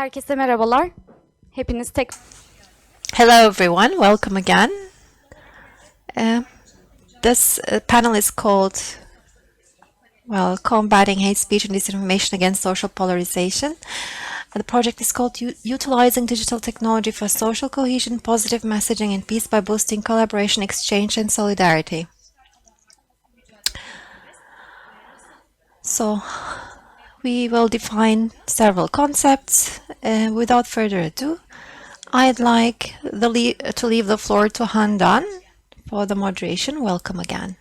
Herkese merhabalar. Hepiniz tek... Hello, everyone. Welcome again. This panel is called, Combating Hate Speech and Disinformation Against Social Polarization. The project is called Utilizing Digital Technology for Social Cohesion, Positive Messaging, and Peace by Boosting Collaboration, Exchange, and Solidarity. So, we will define several concepts. Without further ado, I'd like to leave the floor to Handan for the moderation. Welcome again.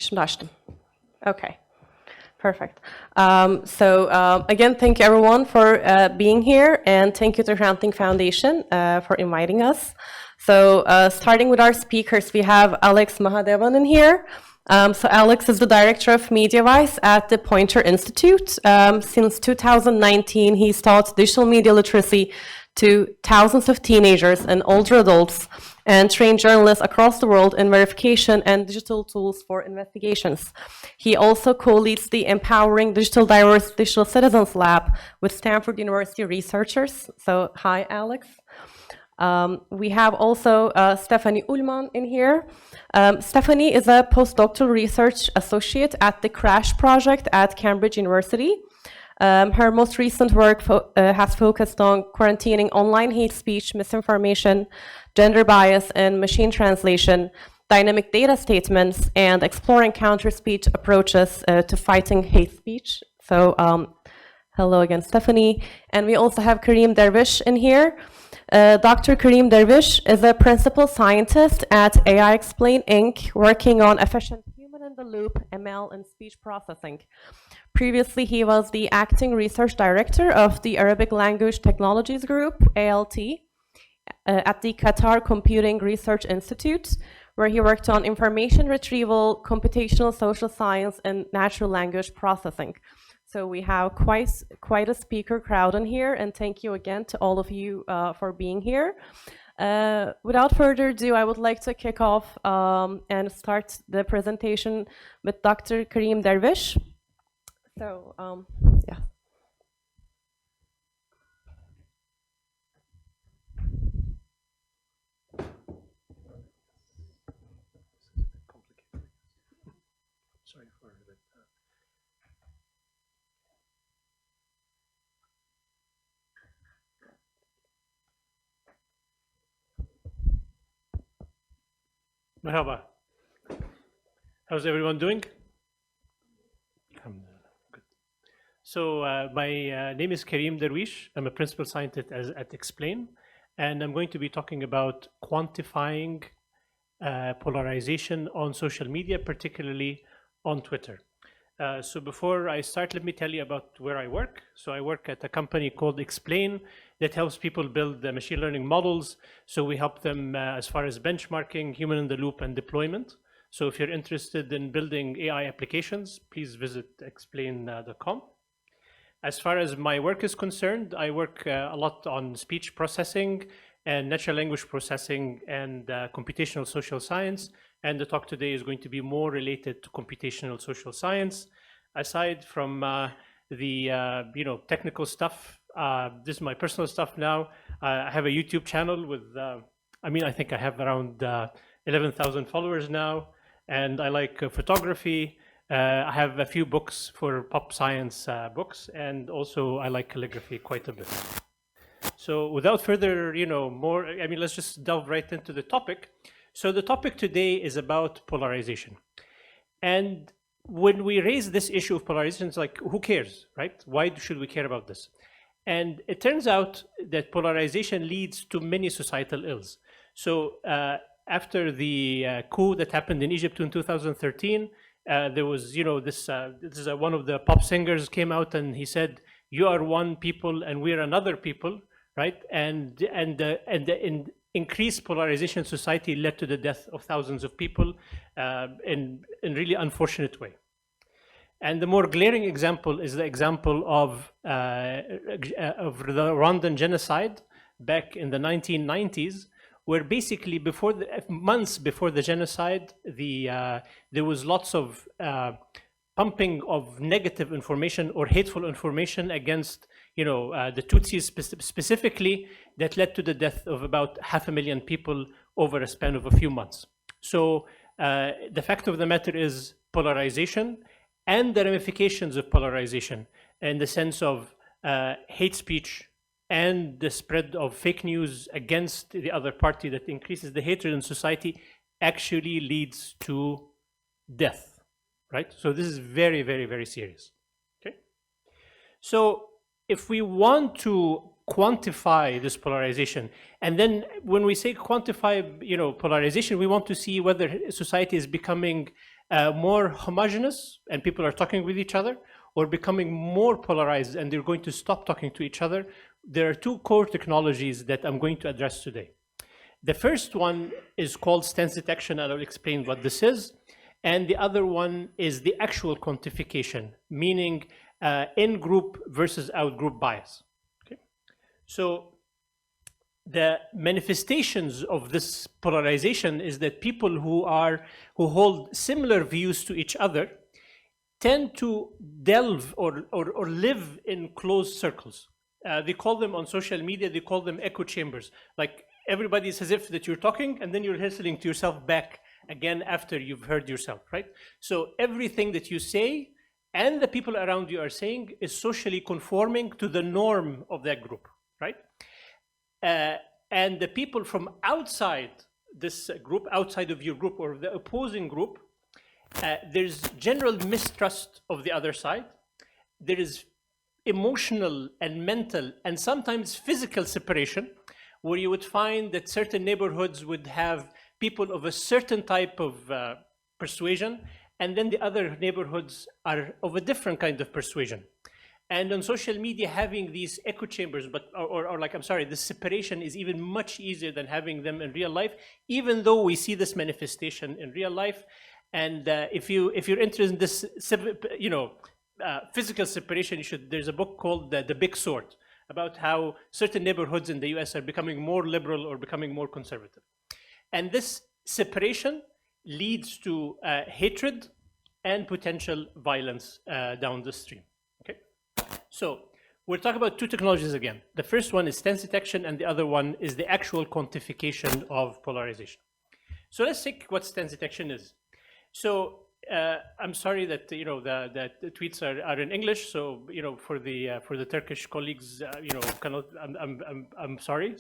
Şimdi açtım. Okay, perfect. Again, thank you everyone for being here, and thank you to Granting Foundation for inviting us. Starting with our speakers, we have Alex Mahadevan in here. Alex is the Director of MediaVice at the Poynter Institute. Since 2019, he's taught digital media literacy to thousands of teenagers and older adults, and trained journalists across the world in verification and digital tools for investigations. He also co-leads the Empowering Diverse Digital Citizens Lab with Stanford University researchers. So, hi, Alex. We have also Stephanie Ullman in here. Stephanie is a postdoctoral research associate at the CRASH project at Cambridge University. Her most recent work has focused on quarantining online hate speech, misinformation, gender bias, and machine translation, dynamic data statements, and exploring counter-speech approaches to fighting hate speech. So, hello again, Stephanie. And we also have Karim Darvish in here. Dr. Karim Darvish is a principal scientist at AI Explain Inc., working on efficient human-in-the-loop ML and speech processing. Previously, he was the acting research director of the Arabic Language Technologies Group, ALT, at the Qatar Computing Research Institute, where he worked on information retrieval, computational social science, and natural language processing. So we have quite a speaker crowd in here, and thank you again to all of you for being here. Without further ado, I would like to kick off and start the presentation with Dr. Karim Darvish. So, yeah. Sorry for that. Merhaba. How's everyone doing? Good. So my name is Karim Darwish. I'm a principal scientist at Explain, and I'm going to be talking about quantifying polarization on social media, particularly on Twitter. So before I start, let me tell you about where I work. So I work at a company called Explain that helps people build machine learning models. So we help them as far as benchmarking, human-in-the-loop, and deployment. So if you're interested in building AI applications, please visit explain.com. As far as my work is concerned, I work a lot on speech processing and natural language processing and computational social science. And the talk today is going to be more related to computational social science. Aside from the technical stuff, this is my personal stuff now. I have a YouTube channel with, I think I have around 11,000 followers now. And I like photography. I have a few books for pop science books, and also I like calligraphy quite a bit. So without further, let's just delve right into the topic. So the topic today is about polarization. And when we raise this issue of polarization, it's like, who cares, right? Why should we care about this? And it turns out that polarization leads to many societal ills. So after the coup that happened in Egypt in 2013, There was, this is one of the pop singers came out and he said, "You are one people and we're another people," right? And the increased polarization in society led to the death of thousands of people in really unfortunate way. And the more glaring example is the example of the Rwandan genocide back in the 1990s, where basically months before the genocide, there was lots of pumping of negative information or hateful information against the Tutsis specifically, that led to the death of about 500,000 people over a span of a few months. So the fact of the matter is polarization and the ramifications of polarization in the sense of hate speech and the spread of fake news against the other party that increases the hatred in society actually leads to death, right? So this is very, very, very serious, okay? So if we want to quantify this polarization, and then when we say quantify, polarization, we want to see whether society is becoming more homogeneous and people are talking with each other, or becoming more polarized and they're going to stop talking to each other. There are two core technologies that I'm going to address today. The first one is called stance detection, and I'll explain what this is. And the other one is the actual quantification, meaning in-group versus out-group bias. Okay? So the manifestations of this polarization is that people who hold similar views to each other tend to delve or live in closed circles. They call them on social media, they call them echo chambers. Like everybody is as if that you're talking and then you're listening to yourself back again after you've heard yourself, right? So everything that you say and the people around you are saying is socially conforming to the norm of that group, right? And the people from outside this group, outside of your group or the opposing group, there's general mistrust of the other side. There is emotional and mental and sometimes physical separation, where you would find that certain neighborhoods would have people of a certain type of persuasion, and then the other neighborhoods are of a different kind of persuasion. And on social media, having these echo chambers, this separation is even much easier than having them in real life, even though we see this manifestation in real life. And if you're interested in this, physical separation, there's a book called The Big Sword, about how certain neighborhoods in the US are becoming more liberal or becoming more conservative. And this separation leads to hatred and potential violence down the stream. Okay, so we're talking about two technologies again. The first one is stance detection, and the other one is the actual quantification of polarization. So let's take what stance detection is. So I'm sorry that the tweets are in English. So for the Turkish colleagues, I'm sorry.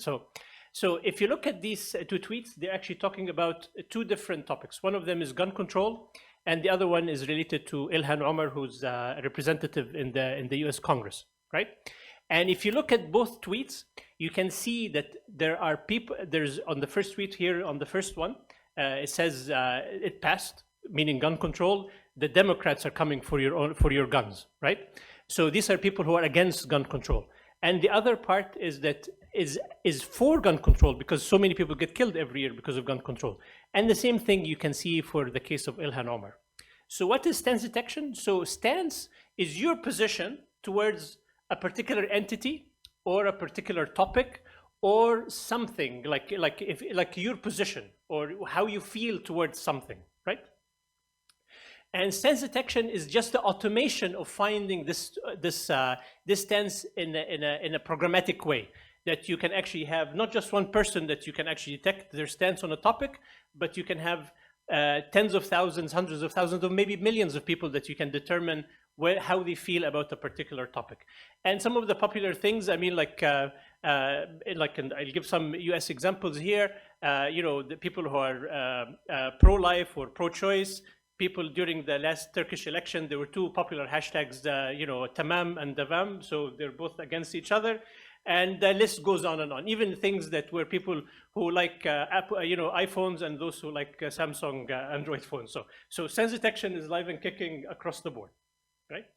So if you look at these two tweets, they're actually talking about two different topics. One of them is gun control, and the other one is related to Ilhan Omar, who's a representative in the U.S. Congress, right? And if you look at both tweets, you can see that there are people. There's on the first tweet here, on the first one, it says it passed, meaning gun control. The Democrats are coming for your guns, right? So these are people who are against gun control. And the other part is that is for gun control, because so many people get killed every year because of gun control. And the same thing you can see for the case of Ilhan Omar. So what is stance detection? So stance is your position towards a particular entity or a particular topic or something, like your position or how you feel towards something, right? And stance detection is just the automation of finding this stance in a programmatic way, that you can actually have not just one person that you can actually detect their stance on a topic, but you can have tens of thousands, hundreds of thousands, or maybe millions of people that you can determine how they feel about a particular topic. And some of the popular things, I mean, and I'll give some US examples here, the people who are pro-life or pro-choice. People during the last Turkish election, there were two popular hashtags, Tamam and Davam, so they're both against each other. And the list goes on and on. Even things that were people who like iPhones and those who like Samsung Android phones. So sense detection is live and kicking across the board, right?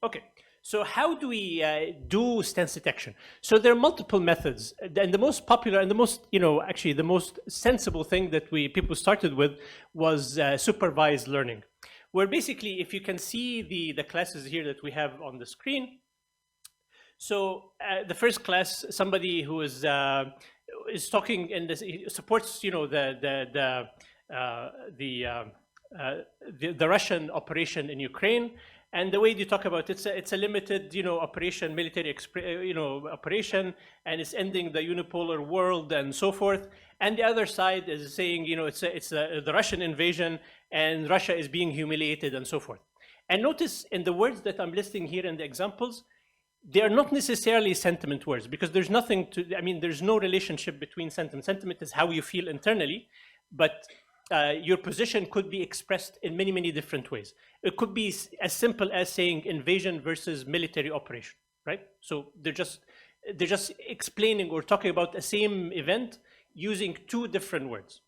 Okay. So how do we do stance detection? So there are multiple methods, and the most popular and the most, actually the most sensible thing that people started with was supervised learning, where basically, if you can see the classes here that we have on the screen. So the first class, somebody who is talking and supports, the Russian operation in Ukraine. And the way they talk about it's a limited, operation, military, operation, and it's ending the unipolar world and so forth. And the other side is saying, it's the Russian invasion and Russia is being humiliated and so forth. And notice in the words that I'm listing here in the examples, they are not necessarily sentiment words because there's nothing there's no relationship between sentiment. Sentiment is how you feel internally, but your position could be expressed in many, many different ways. It could be as simple as saying invasion versus military operation, right? So they're just explaining or talking about the same event using two different words.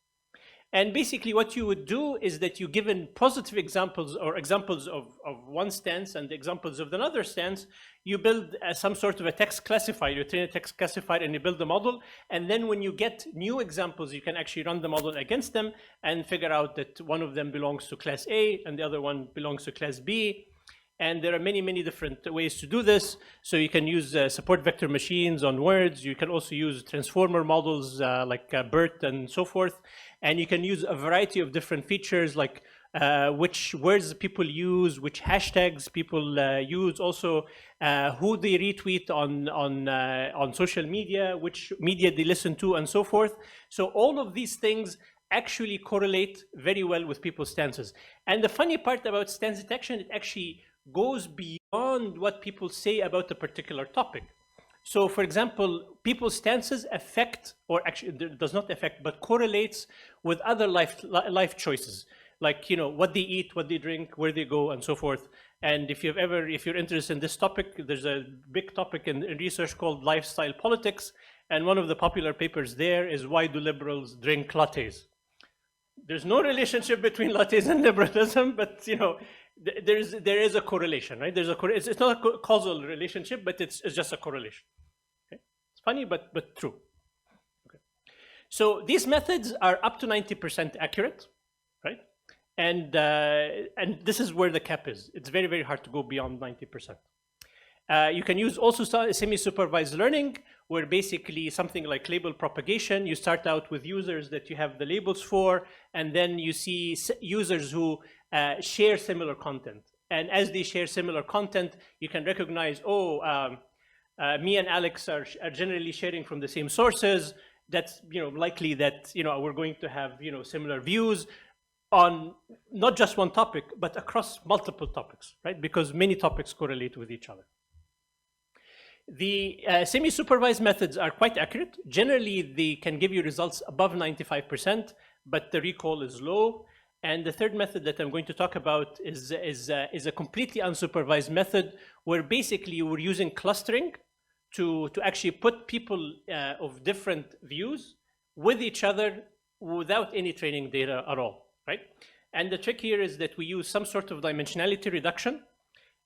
And basically what you would do is that you given positive examples or examples of one stance and examples of another stance, you build some sort of a text classifier, you train a text classifier and you build the model. And then when you get new examples, you can actually run the model against them and figure out that one of them belongs to class A and the other one belongs to class B. And there are many, many different ways to do this. So you can use support vector machines on words. You can also use transformer models like BERT and so forth. And you can use a variety of different features like which words people use, which hashtags people use, also who they retweet on social media, which media they listen to, and so forth. So all of these things actually correlate very well with people's stances. And the funny part about stance detection, it actually goes beyond what people say about a particular topic. So for example, people's stances affect, or actually does not affect, but correlates with other life choices, like what they eat, what they drink, where they go, and so forth. And if you're interested in this topic, there's a big topic in research called lifestyle politics, and one of the popular papers there is why do liberals drink lattes? There's no relationship between lattes and liberalism, but there is a correlation, right? It's not a causal relationship, but it's just a correlation. Okay? It's funny, but true. Okay. So these methods are up to 90% accurate, right? And this is where the cap is. It's very, very hard to go beyond 90%. You can use also semi-supervised learning, where basically something like label propagation, you start out with users that you have the labels for, and then you see users who share similar content. And as they share similar content, you can recognize, me and Alex are generally sharing from the same sources. That's likely that we're going to have similar views on not just one topic, but across multiple topics, right? Because many topics correlate with each other. The semi-supervised methods are quite accurate. Generally, they can give you results above 95%, but the recall is low. And the third method that I'm going to talk about is a completely unsupervised method, where basically we're using clustering to actually put people of different views with each other without any training data at all, right? And the trick here is that we use some sort of dimensionality reduction.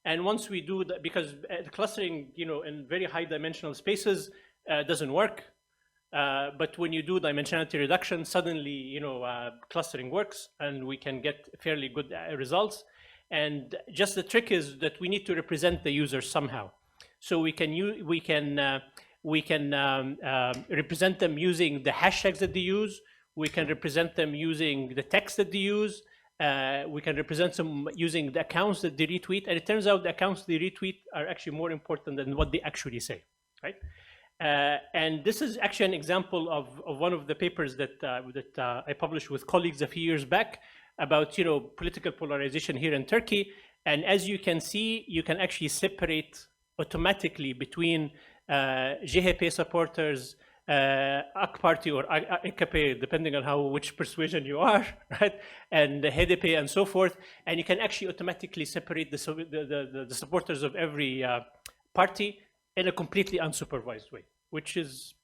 And once we do that, because clustering, in very high dimensional spaces doesn't work. But when you do dimensionality reduction, suddenly, clustering works and we can get fairly good results. And just the trick is that we need to represent the user somehow. So we can represent them using the hashtags that they use. We can represent them using the text that they use. We can represent them using the accounts that they retweet, and it turns out the accounts they retweet are actually more important than what they actually say, right? And this is actually an example of one of the papers that I published with colleagues a few years back about political polarization here in Turkey. And as you can see, you can actually separate automatically between CHP supporters, AK Party or AKP, depending on which persuasion you are, right? And the HDP and so forth. And you can actually automatically separate the supporters of every party in a completely unsupervised way, which is,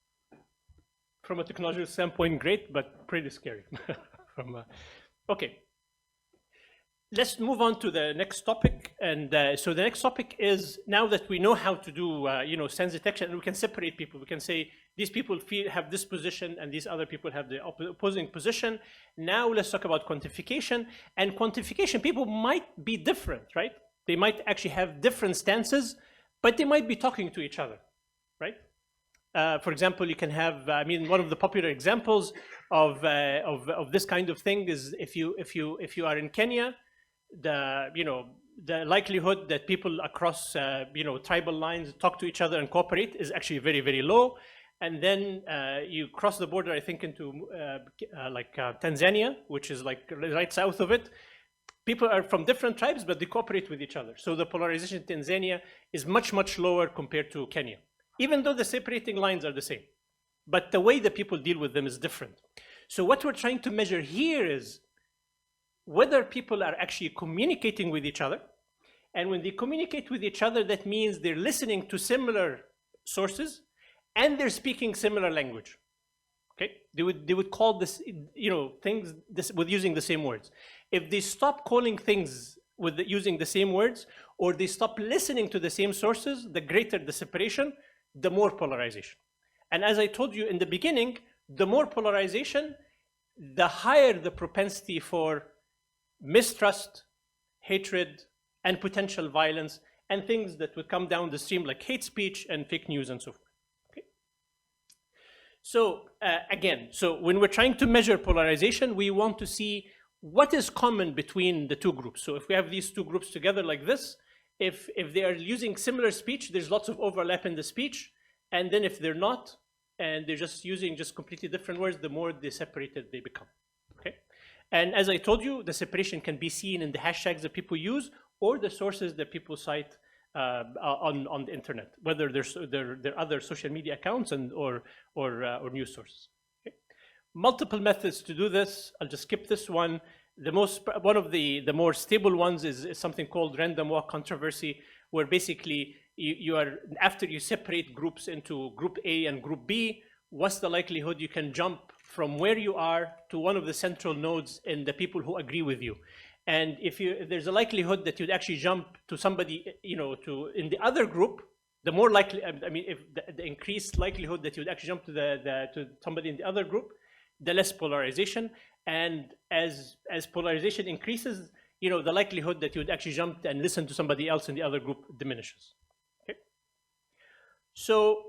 from a technological standpoint, great, but pretty scary. Okay. Let's move on to the next topic. And so the next topic is, now that we know how to do sense detection, and we can separate people. We can say these people have this position and these other people have the opposing position. Now let's talk about quantification. And quantification, people might be different, right? They might actually have different stances, but they might be talking to each other, right? For example, you can have, one of the popular examples of this kind of thing is if you are in Kenya, the likelihood that people across tribal lines talk to each other and cooperate is actually very, very low. And then you cross the border, I think, into Tanzania, which is like right south of it. People are from different tribes, but they cooperate with each other. So the polarization in Tanzania is much, much lower compared to Kenya, even though the separating lines are the same. But the way that people deal with them is different. So what we're trying to measure here is whether people are actually communicating with each other. And when they communicate with each other, that means they're listening to similar sources and they're speaking similar language. Okay, they would call this, things with using the same words. If they stop calling things with using the same words, or they stop listening to the same sources, the greater the separation, the more polarization. And as I told you in the beginning, the more polarization, the higher the propensity for mistrust, hatred, and potential violence, and things that would come down the stream like hate speech and fake news and so forth. Okay. So again, when we're trying to measure polarization, we want to see what is common between the two groups. So if we have these two groups together like this, if they are using similar speech, there's lots of overlap in the speech. And then if they're not, and they're just using completely different words, the more separated they become. Okay. And as I told you, the separation can be seen in the hashtags that people use or the sources that people cite on the internet, whether they're other social media accounts or news sources. Okay. Multiple methods to do this. I'll just skip this one. One of the more stable ones is something called random walk controversy, where basically you are, after you separate groups into group A and group B, what's the likelihood you can jump from where you are to one of the central nodes in the people who agree with you. And if there's a likelihood that you'd actually jump to somebody, in the other group, the more likely, if the increased likelihood that you'd actually jump to somebody in the other group, the less polarization. And as polarization increases, the likelihood that you would actually jump and listen to somebody else in the other group diminishes. Okay. So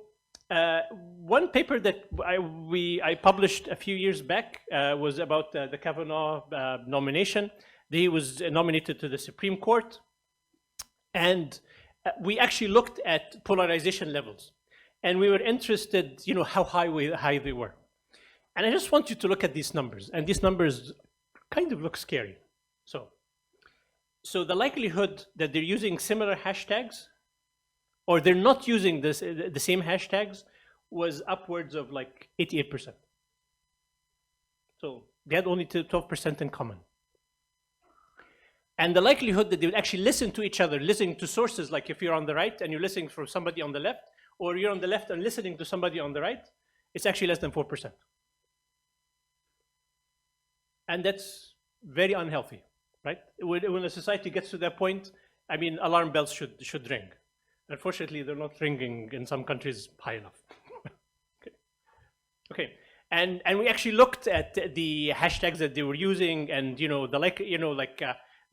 one paper that I published a few years back was about the Kavanaugh nomination. He was nominated to the Supreme Court, and we actually looked at polarization levels, and we were interested, how high they were. And I just want you to look at these numbers, and these numbers kind of look scary. So the likelihood that they're using similar hashtags, or they're not using the same hashtags, was upwards of like 88%. So they had only 12% in common. And the likelihood that they would actually listen to each other, listening to sources, like if you're on the right and you're listening for somebody on the left, or you're on the left and listening to somebody on the right, it's actually less than 4%. And that's very unhealthy, right? When a society gets to that point, alarm bells should ring. Unfortunately, they're not ringing in some countries high enough. Okay. And we actually looked at the hashtags that they were using, and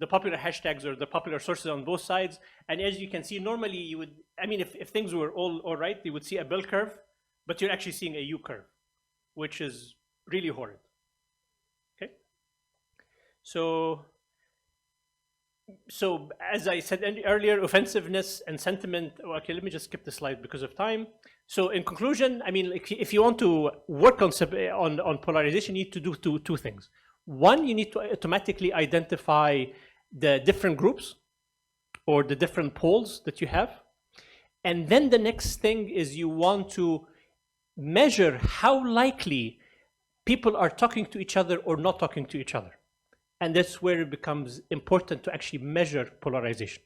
the popular hashtags or the popular sources on both sides. And as you can see, normally you would, if things were all right, you would see a bell curve, but you're actually seeing a U curve, which is really horrid. Okay. So as I said earlier, offensiveness and sentiment. Okay, let me just skip the slide because of time. So in conclusion, if you want to work on polarization, you need to do two things. One, you need to automatically identify the different groups or the different poles that you have. And then the next thing is you want to measure how likely people are talking to each other or not talking to each other. And that's where it becomes important to actually measure polarization.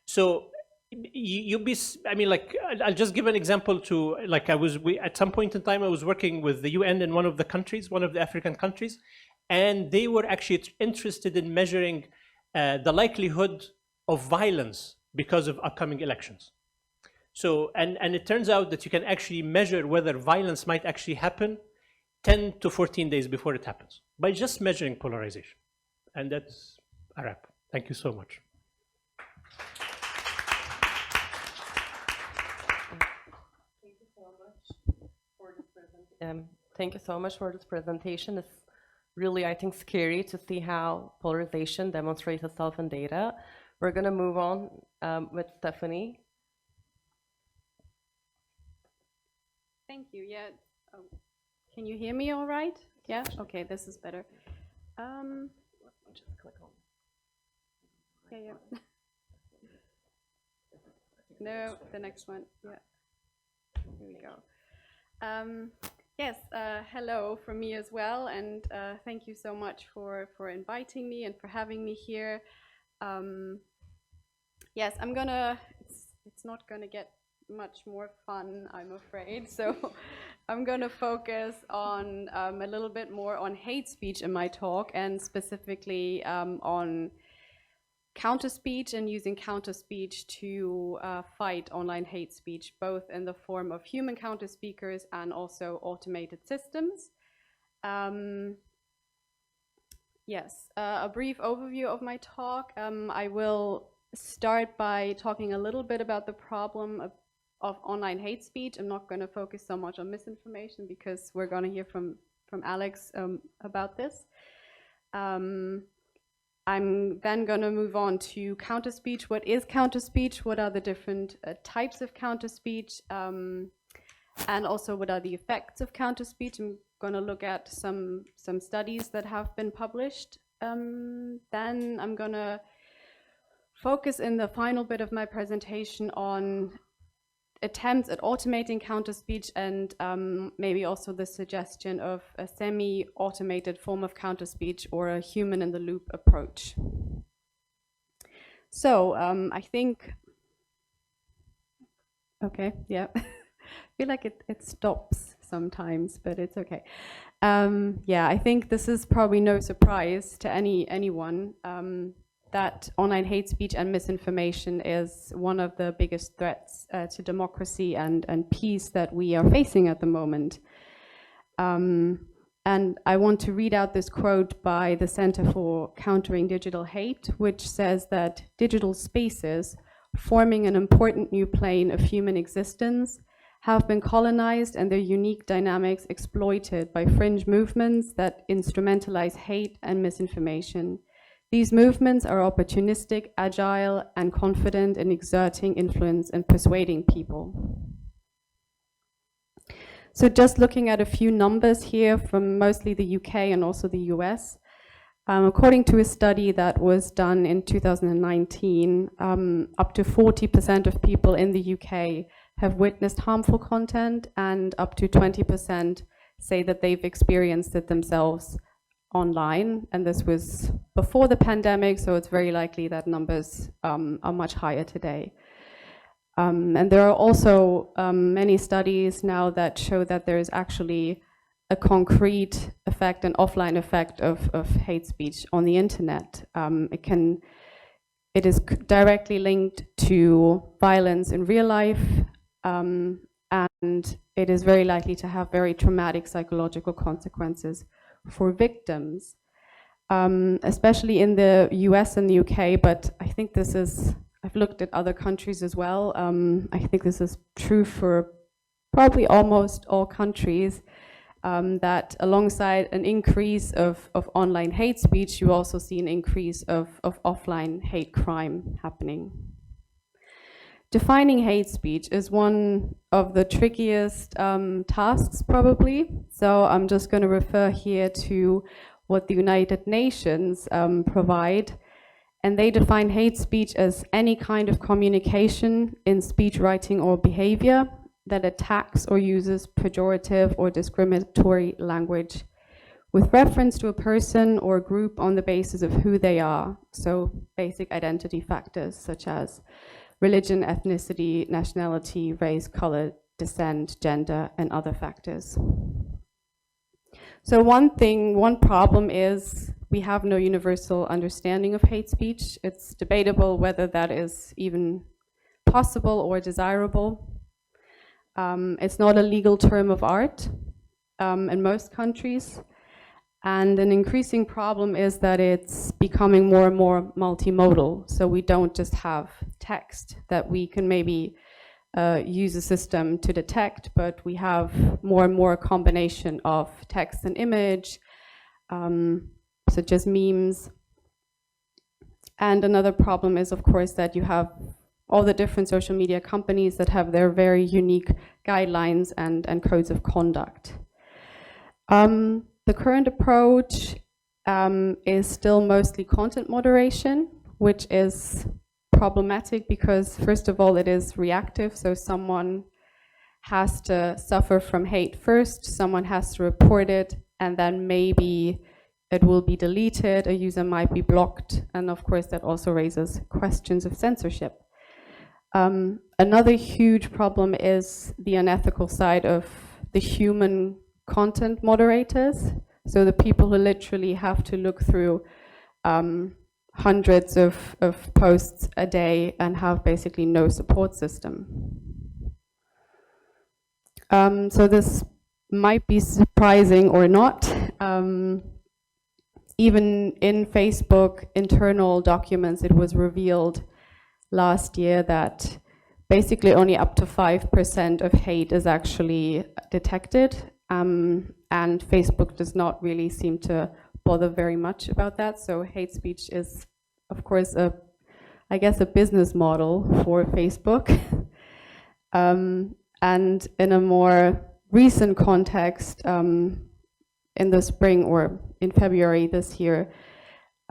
So you'll be, I mean, like, I'll just give an example to, like, at some point in time, I was working with the UN in one of the countries, one of the African countries, and they were actually interested in measuring the likelihood of violence because of upcoming elections. So, and it turns out that you can actually measure whether violence might actually happen 10 to 14 days before it happens by just measuring polarization. And that's a wrap. Thank you so much. Thank you so much for this presentation. It's really, I think, scary to see how polarization demonstrates itself in data. We're going to move on with Stephanie. Thank you. Yeah. Oh. Can you hear me all right? Yeah? Okay, this is better. Just click on. Yeah. No, the next one. Yeah. Here we go. Yes, hello from me as well, and thank you so much for inviting me and for having me here. Yes, it's not gonna get much more fun, I'm afraid, so I'm gonna focus on a little bit more on hate speech in my talk, and specifically on counter-speech and using counter-speech to fight online hate speech, both in the form of human counter-speakers and also automated systems. Yes, a brief overview of my talk. I will start by talking a little bit about the problem of online hate speech. I'm not going to focus so much on misinformation because we're going to hear from Alex about this. I'm then going to move on to counter-speech. What is counter-speech? What are the different types of counter-speech? And also, what are the effects of counter-speech? I'm going to look at some studies that have been published. Then I'm going to focus in the final bit of my presentation on attempts at automating counter-speech and maybe also the suggestion of a semi-automated form of counter-speech or a human-in-the-loop approach. So I think, okay, yeah, I feel like it stops sometimes, but it's okay. Yeah, I think this is probably no surprise to anyone that online hate speech and misinformation is one of the biggest threats to democracy and peace that we are facing at the moment. And I want to read out this quote by the Center for Countering Digital Hate, which says that digital spaces, forming an important new plane of human existence, have been colonized and their unique dynamics exploited by fringe movements that instrumentalize hate and misinformation. These movements are opportunistic, agile, and confident in exerting influence and persuading people. So just looking at a few numbers here from mostly the UK and also the US, according to a study that was done in 2019, up to 40% of people in the UK have witnessed harmful content, and up to 20% say that they've experienced it themselves online, and this was before the pandemic, so it's very likely that numbers are much higher today. And there are also many studies now that show that there is actually a concrete effect, an offline effect of hate speech on the internet. It is directly linked to violence in real life, and it is very likely to have very traumatic psychological consequences for victims, especially in the US and the UK, but I think this is, I've looked at other countries as well. I think this is true for probably almost all countries, that alongside an increase of online hate speech, you also see an increase of offline hate crime happening. Defining hate speech is one of the trickiest tasks, probably. So I'm just going to refer here to what the United Nations provide. And they define hate speech as any kind of communication in speech, writing, or behavior that attacks or uses pejorative or discriminatory language with reference to a person or group on the basis of who they are. So basic identity factors such as religion, ethnicity, nationality, race, color, descent, gender, and other factors. So one problem is we have no universal understanding of hate speech. It's debatable whether that is even possible or desirable. It's not a legal term of art in most countries. And an increasing problem is that it's becoming more and more multimodal. So we don't just have text that we can maybe use a system to detect, but we have more and more a combination of text and image, such as memes. And another problem is, of course, that you have all the different social media companies that have their very unique guidelines and codes of conduct. The current approach is still mostly content moderation, which is problematic because, first of all, it is reactive. So someone has to suffer from hate first, someone has to report it, and then maybe it will be deleted, a user might be blocked, and of course that also raises questions of censorship. Another huge problem is the unethical side of the human content moderators. So the people who literally have to look through hundreds of posts a day and have basically no support system. So this might be surprising or not. Even in Facebook internal documents, it was revealed last year that basically only up to 5% of hate is actually detected. And Facebook does not really seem to bother very much about that. So hate speech is, of course, I guess a business model for Facebook. And in a more recent context, in the spring or in February this year,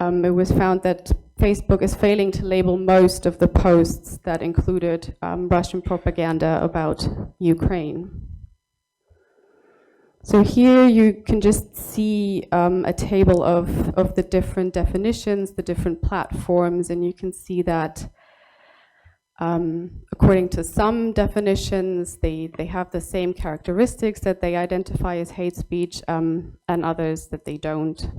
it was found that Facebook is failing to label most of the posts that included Russian propaganda about Ukraine. So here you can just see a table of the different definitions, the different platforms, and you can see that according to some definitions, they have the same characteristics that they identify as hate speech, and others that they don't.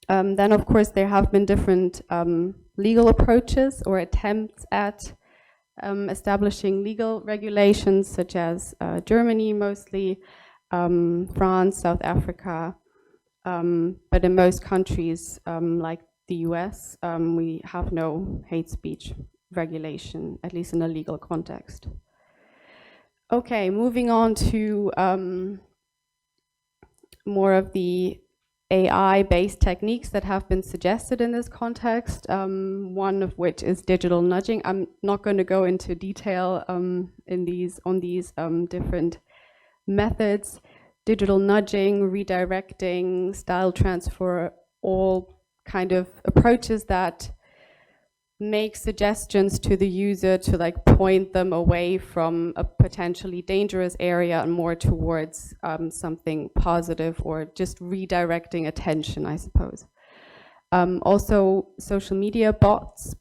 Then, of course, there have been different legal approaches or attempts at establishing legal regulations, such as Germany mostly, France, South Africa, but in most countries, like the US, we have no hate speech regulation, at least in a legal context. Okay, moving on to more of the AI-based techniques that have been suggested in this context, one of which is digital nudging. I'm not going to go into detail on these different methods. Digital nudging, redirecting, style transfer, all kind of approaches that make suggestions to the user to like point them away from a potentially dangerous area and more towards something positive, or just redirecting attention, I suppose. Also, social media bots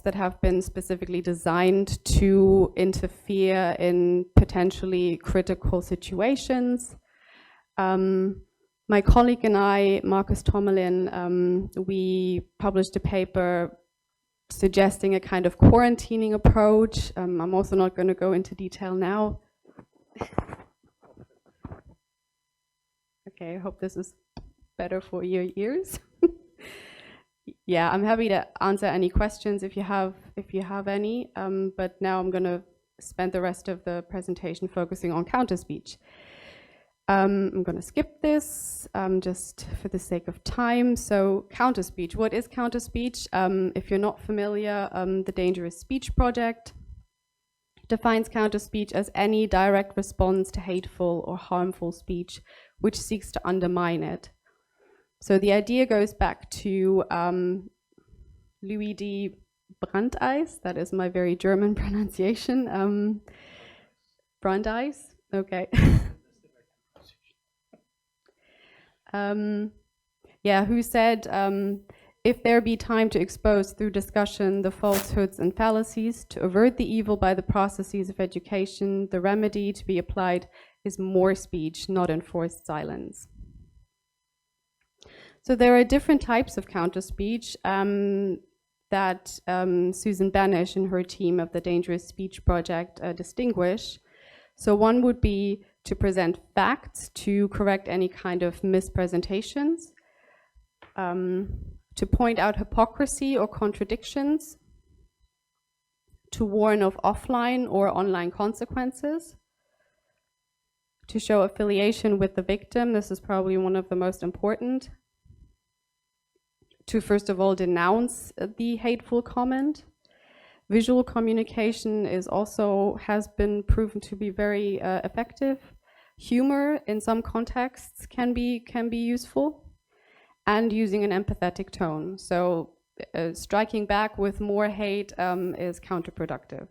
that have been specifically designed to interfere in potentially critical situations. My colleague and I, Marcus Tomelin, we published a paper suggesting a kind of quarantining approach. I'm also not going to go into detail now. Okay, I hope this is better for your ears. Yeah, I'm happy to answer any questions if you have any. But now I'm going to spend the rest of the presentation focusing on counterspeech. I'm going to skip this just for the sake of time. So counterspeech, what is counterspeech? If you're not familiar, the Dangerous Speech Project defines counterspeech as any direct response to hateful or harmful speech which seeks to undermine it. So the idea goes back to Louis D. Brandeis, that is my very German pronunciation. Brandeis, okay. Yeah, who said, if there be time to expose through discussion the falsehoods and fallacies, to avert the evil by the processes of education, the remedy to be applied is more speech, not enforced silence. So there are different types of counter-speech that Susan Banish and her team of the Dangerous Speech Project distinguish. So one would be to present facts, to correct any kind of mispresentations, to point out hypocrisy or contradictions, to warn of offline or online consequences, to show affiliation with the victim. This is probably one of the most important. To first of all denounce the hateful comment. Visual communication has been proven to be very effective. Humor in some contexts can be useful, and using an empathetic tone. So striking back with more hate is counterproductive.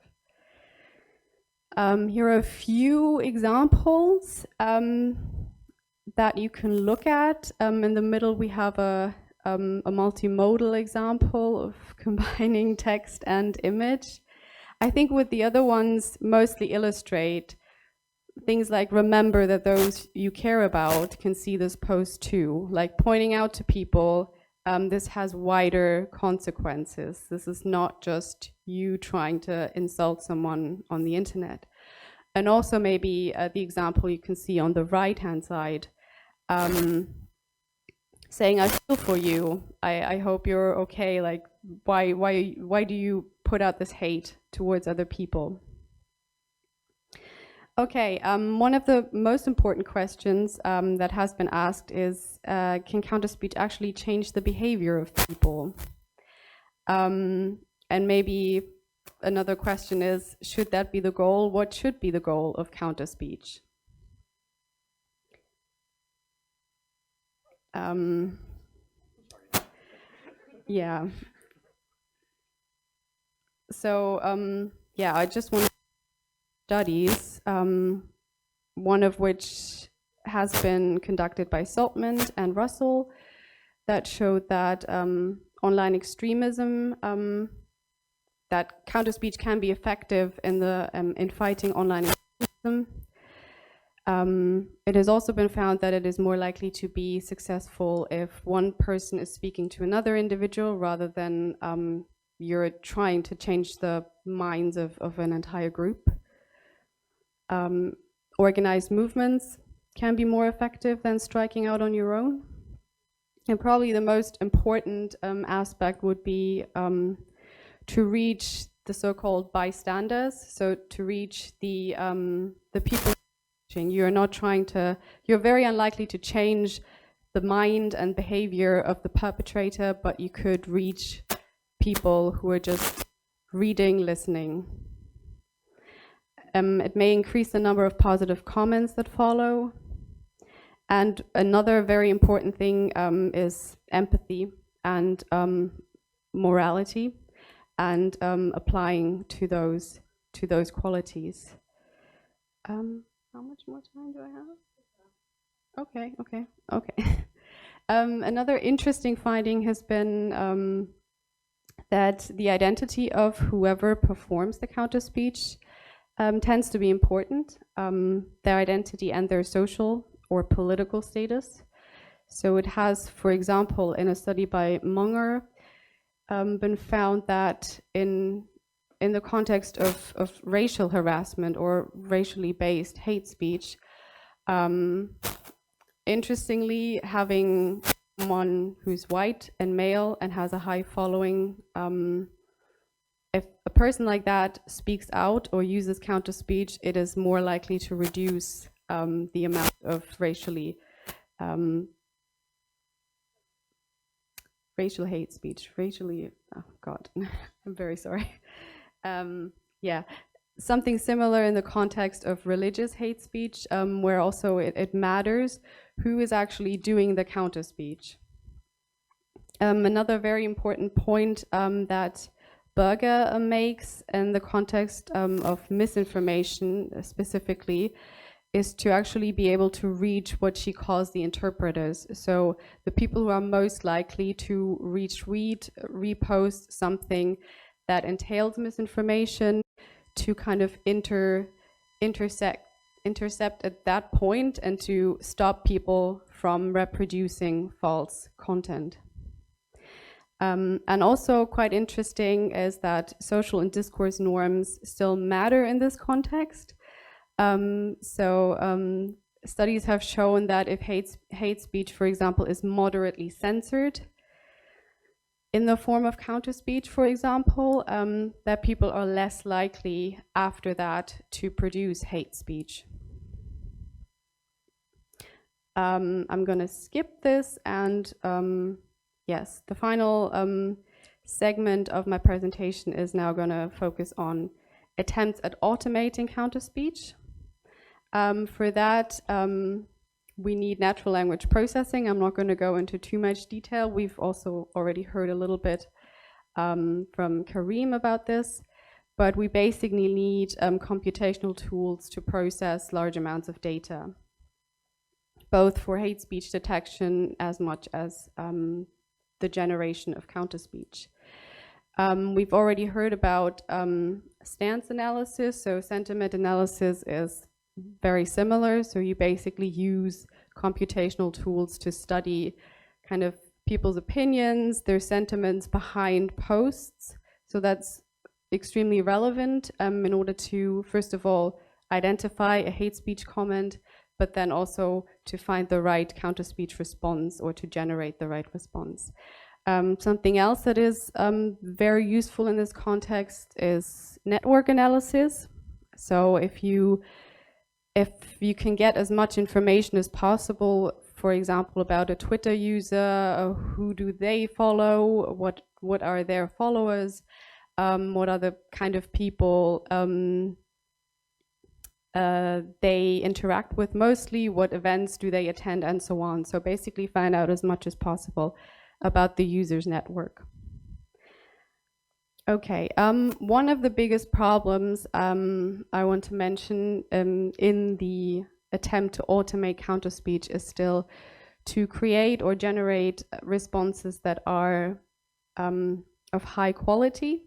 Here are a few examples that you can look at. In the middle we have a multimodal example of combining text and image. I think with the other ones mostly illustrate things like remember that those you care about can see this post too, like pointing out to people this has wider consequences. This is not just you trying to insult someone on the internet. And also maybe the example you can see on the right-hand side, saying I feel for you, I hope you're okay, like why do you put out this hate towards other people? Okay, one of the most important questions that has been asked is, can counter-speech actually change the behavior of people? And maybe another question is, should that be the goal? What should be the goal of counter-speech? Yeah. So, yeah, I just want to studies, one of which has been conducted by Saltman and Russell, that showed that online extremism, that counter-speech can be effective in fighting online extremism. It has also been found that it is more likely to be successful if one person is speaking to another individual rather than you're trying to change the minds of an entire group. Organized movements can be more effective than striking out on your own. And probably the most important aspect would be to reach the so-called bystanders, so to reach the people. You're very unlikely to change the mind and behavior of the perpetrator, but you could reach people who are just reading, listening. It may increase the number of positive comments that follow. And another very important thing is empathy and morality, and applying to those qualities. How much more time do I have? Okay. Another interesting finding has been that the identity of whoever performs the counter-speech tends to be important, their identity and their social or political status. So it has, for example, in a study by Munger, been found that in the context of racial harassment or racially based hate speech, interestingly, having someone who's white and male and has a high following, if a person like that speaks out or uses counter-speech, it is more likely to reduce the amount of racial hate speech. Oh God, I'm very sorry. Yeah, something similar in the context of religious hate speech, where also it matters who is actually doing the counter-speech. Another very important point that Berger makes in the context of misinformation specifically is to actually be able to reach what she calls the interpreters. So the people who are most likely to repost something that entails misinformation, to kind of intercept at that point and to stop people from reproducing false content. And also quite interesting is that social and discourse norms still matter in this context. Studies have shown that if hate speech, for example, is moderately censored in the form of counter speech, for example, that people are less likely after that to produce hate speech. I'm going to skip this, and yes, the final segment of my presentation is now going to focus on attempts at automating counter speech. For that, we need natural language processing. I'm not going to go into too much detail. We've also already heard a little bit from Karim about this, but we basically need computational tools to process large amounts of data, both for hate speech detection as much as the generation of counter speech. We've already heard about stance analysis. So sentiment analysis is very similar. So you basically use computational tools to study kind of people's opinions, their sentiments behind posts. So that's extremely relevant in order to, first of all, identify a hate speech comment, but then also to find the right counter speech response or to generate the right response. Something else that is very useful in this context is network analysis. So if you can get as much information as possible, for example, about a Twitter user, who do they follow, what are their followers, what are the kind of people they interact with mostly, what events do they attend, and so on. So basically find out as much as possible about the user's network. Okay, one of the biggest problems I want to mention in the attempt to automate counter speech is still to create or generate responses that are of high quality.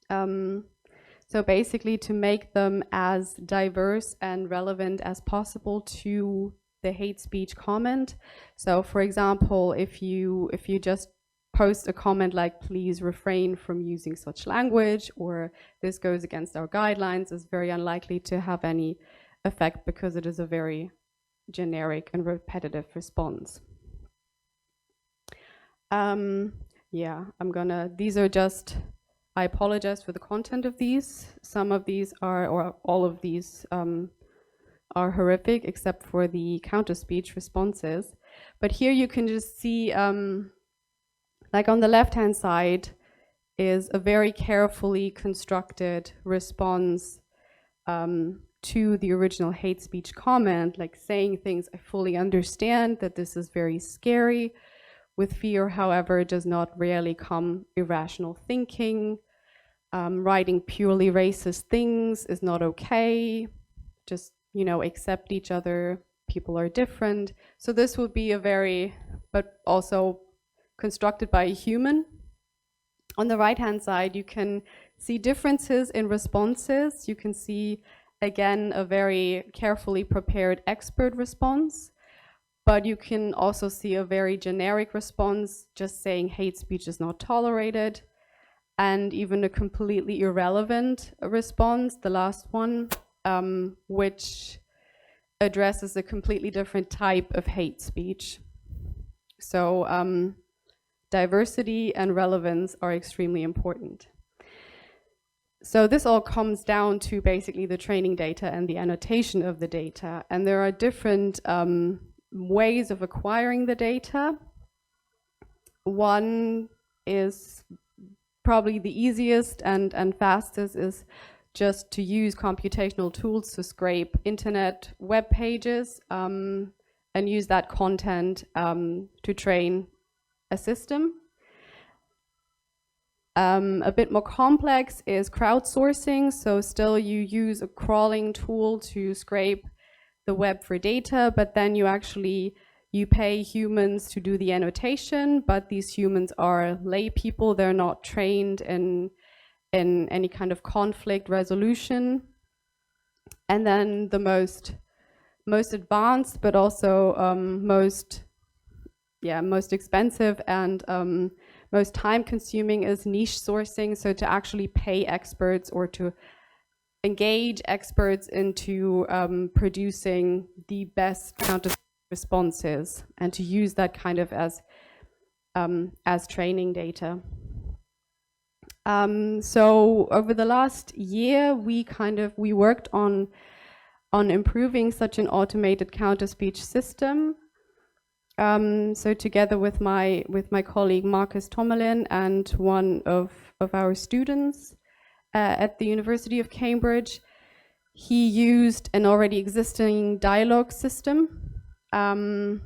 So basically to make them as diverse and relevant as possible to the hate speech comment. So for example, if you just post a comment like, please refrain from using such language, or this goes against our guidelines, is very unlikely to have any effect because it is a very generic and repetitive response. These are just, I apologize for the content of these. Some of these are, or all of these are horrific except for the counter speech responses. But here you can just see, like on the left-hand side is a very carefully constructed response to the original hate speech comment, like saying things, I fully understand that this is very scary. With fear, however, does not rarely come irrational thinking. Writing purely racist things is not okay. Just, accept each other. People are different. So this would be a very, but also constructed by a human. On the right-hand side, you can see differences in responses. You can see, again, a very carefully prepared expert response, but you can also see a very generic response, just saying hate speech is not tolerated, and even a completely irrelevant response, the last one, which addresses a completely different type of hate speech. So diversity and relevance are extremely important. So this all comes down to basically the training data and the annotation of the data. And there are different ways of acquiring the data. One is probably the easiest and fastest is just to use computational tools to scrape internet web pages and use that content to train a system. A bit more complex is crowdsourcing. So still you use a crawling tool to scrape the web for data, but then you pay humans to do the annotation, but these humans are lay people. They're not trained in any kind of conflict resolution. And then the most advanced, but also most expensive and most time-consuming is niche sourcing. So to actually pay experts or to engage experts into producing the best counter responses and to use that kind of as training data. So over the last year, we worked on improving such an automated counter-speech system. So together with my colleague Marcus Tomelin and one of our students at the University of Cambridge, he used an already existing dialogue system and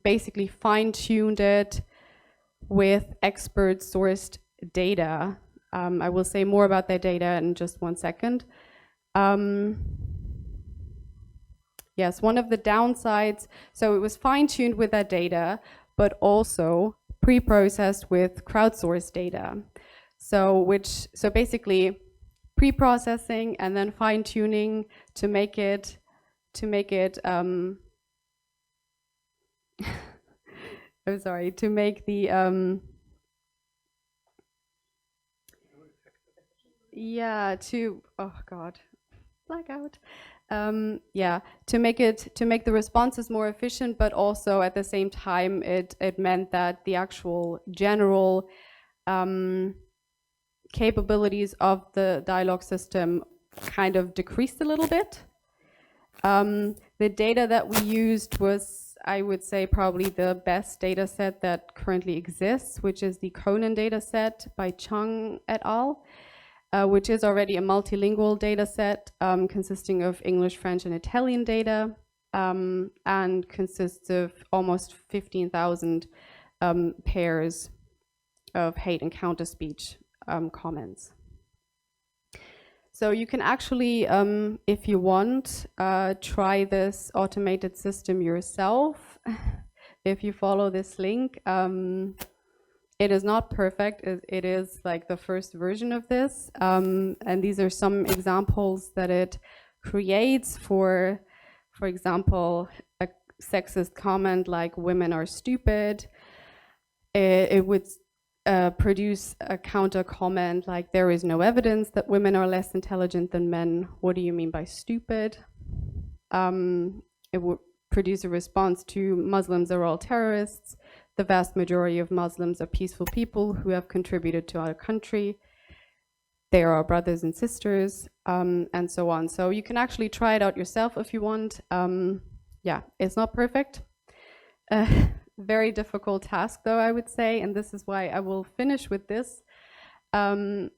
basically fine-tuned it with expert-sourced data. I will say more about that data in just 1 second. Yes, one of the downsides, so it was fine-tuned with that data, but also pre-processed with crowdsourced data. So basically pre-processing and then fine-tuning to make it I'm sorry, to make the blackout. To make the responses more efficient, but also at the same time it meant that the actual general capabilities of the dialogue system kind of decreased a little bit. The data that we used was, I would say, probably the best data set that currently exists, which is the Conan data set by Chung et al., which is already a multilingual data set consisting of English, French, and Italian data, and consists of almost 15,000 pairs of hate and counter speech comments. So you can actually, if you want, try this automated system yourself. If you follow this link, it is not perfect. It is like the first version of this. And these are some examples that it creates for example, a sexist comment like women are stupid. It would produce a counter comment like there is no evidence that women are less intelligent than men. What do you mean by stupid? It would produce a response to Muslims are all terrorists. The vast majority of Muslims are peaceful people who have contributed to our country. They are our brothers and sisters, and so on. So you can actually try it out yourself if you want. Yeah, it's not perfect. Very difficult task, though, I would say, and this is why I will finish with this, kind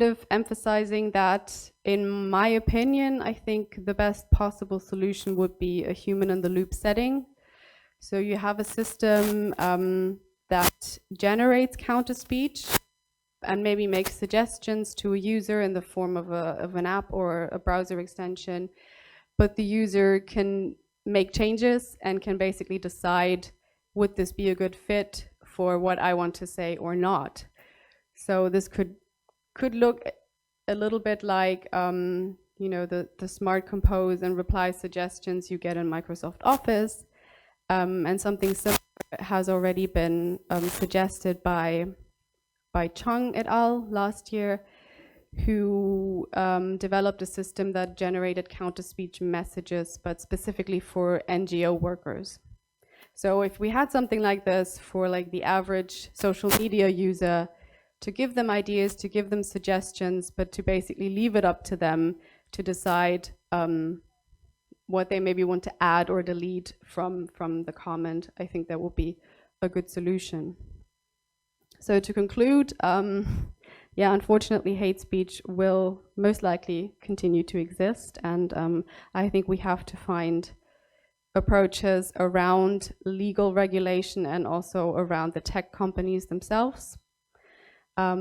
of emphasizing that, in my opinion, I think the best possible solution would be a human-in-the-loop setting. So you have a system that generates counter-speech and maybe makes suggestions to a user in the form of an app or a browser extension, but the user can make changes and can basically decide, would this be a good fit for what I want to say or not? So this could look a little bit like you know, the smart compose and reply suggestions you get in Microsoft Office, and something similar has already been suggested by Chung et al. Last year, who developed a system that generated counter-speech messages, but specifically for NGO workers. So if we had something like this for like the average social media user, to give them ideas, to give them suggestions, but to basically leave it up to them to decide what they maybe want to add or delete from the comment, I think that will be a good solution. So to conclude, yeah, unfortunately, hate speech will most likely continue to exist, and I think we have to find approaches around legal regulation and also around the tech companies themselves,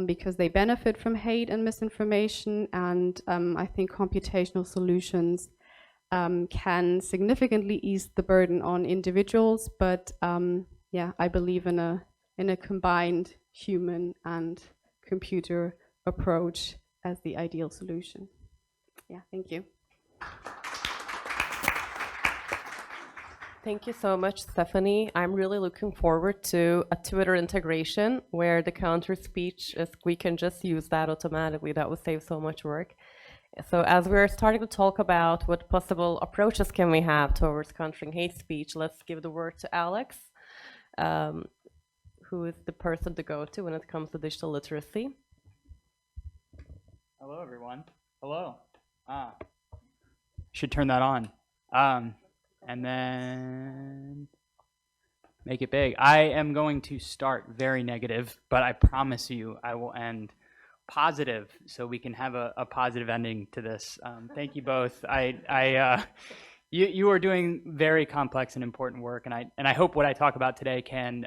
because they benefit from hate and misinformation, and I think computational solutions can significantly ease the burden on individuals, but yeah, I believe in a combined human and computer approach as the ideal solution. Yeah, thank you. Thank you so much, Stephanie. I'm really looking forward to a Twitter integration where the counter speech is, we can just use that automatically. That would save so much work. So as we're starting to talk about what possible approaches can we have towards countering hate speech, let's give the word to Alex, who is the person to go to when it comes to digital literacy. Hello, everyone. Hello. Should turn that on. And then make it big. I am going to start very negative, but I promise you I will end positive so we can have a positive ending to this. Thank you both. You are doing very complex and important work, and I hope what I talk about today can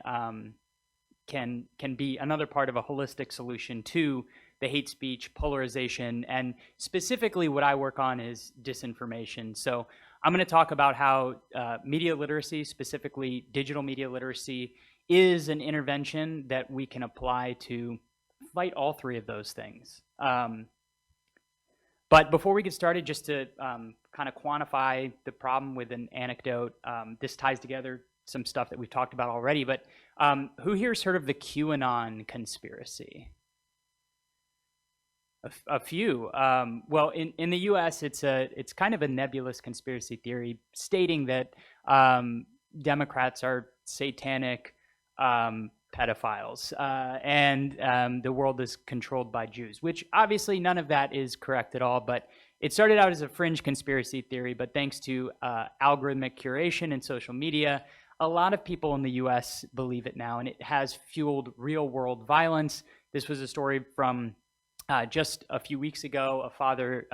be another part of a holistic solution to the hate speech, polarization, and specifically what I work on is disinformation. So I'm going to talk about how media literacy, specifically digital media literacy, is an intervention that we can apply to fight all three of those things. But before we get started, just to kind of quantify the problem with an anecdote, this ties together some stuff that we've talked about already, but who here's heard of the QAnon conspiracy? A few. Well, in the U.S., it's kind of a nebulous conspiracy theory stating that Democrats are satanic pedophiles and the world is controlled by Jews, which obviously none of that is correct at all. But it started out as a fringe conspiracy theory, but thanks to algorithmic curation and social media, a lot of people in the U.S. believe it now, and it has fueled real-world violence. This was a story from just a few weeks ago. A father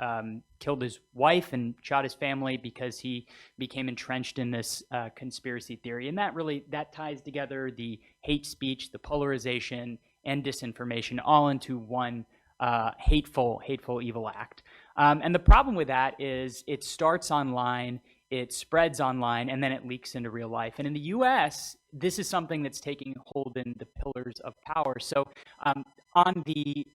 killed his wife and shot his family because he became entrenched in this conspiracy theory. And that ties together the hate speech, the polarization, and disinformation all into one hateful evil act. And the problem with that is it starts online, it spreads online, and then it leaks into real life. And in the US, this is something that's taking hold in the pillars of power. So on the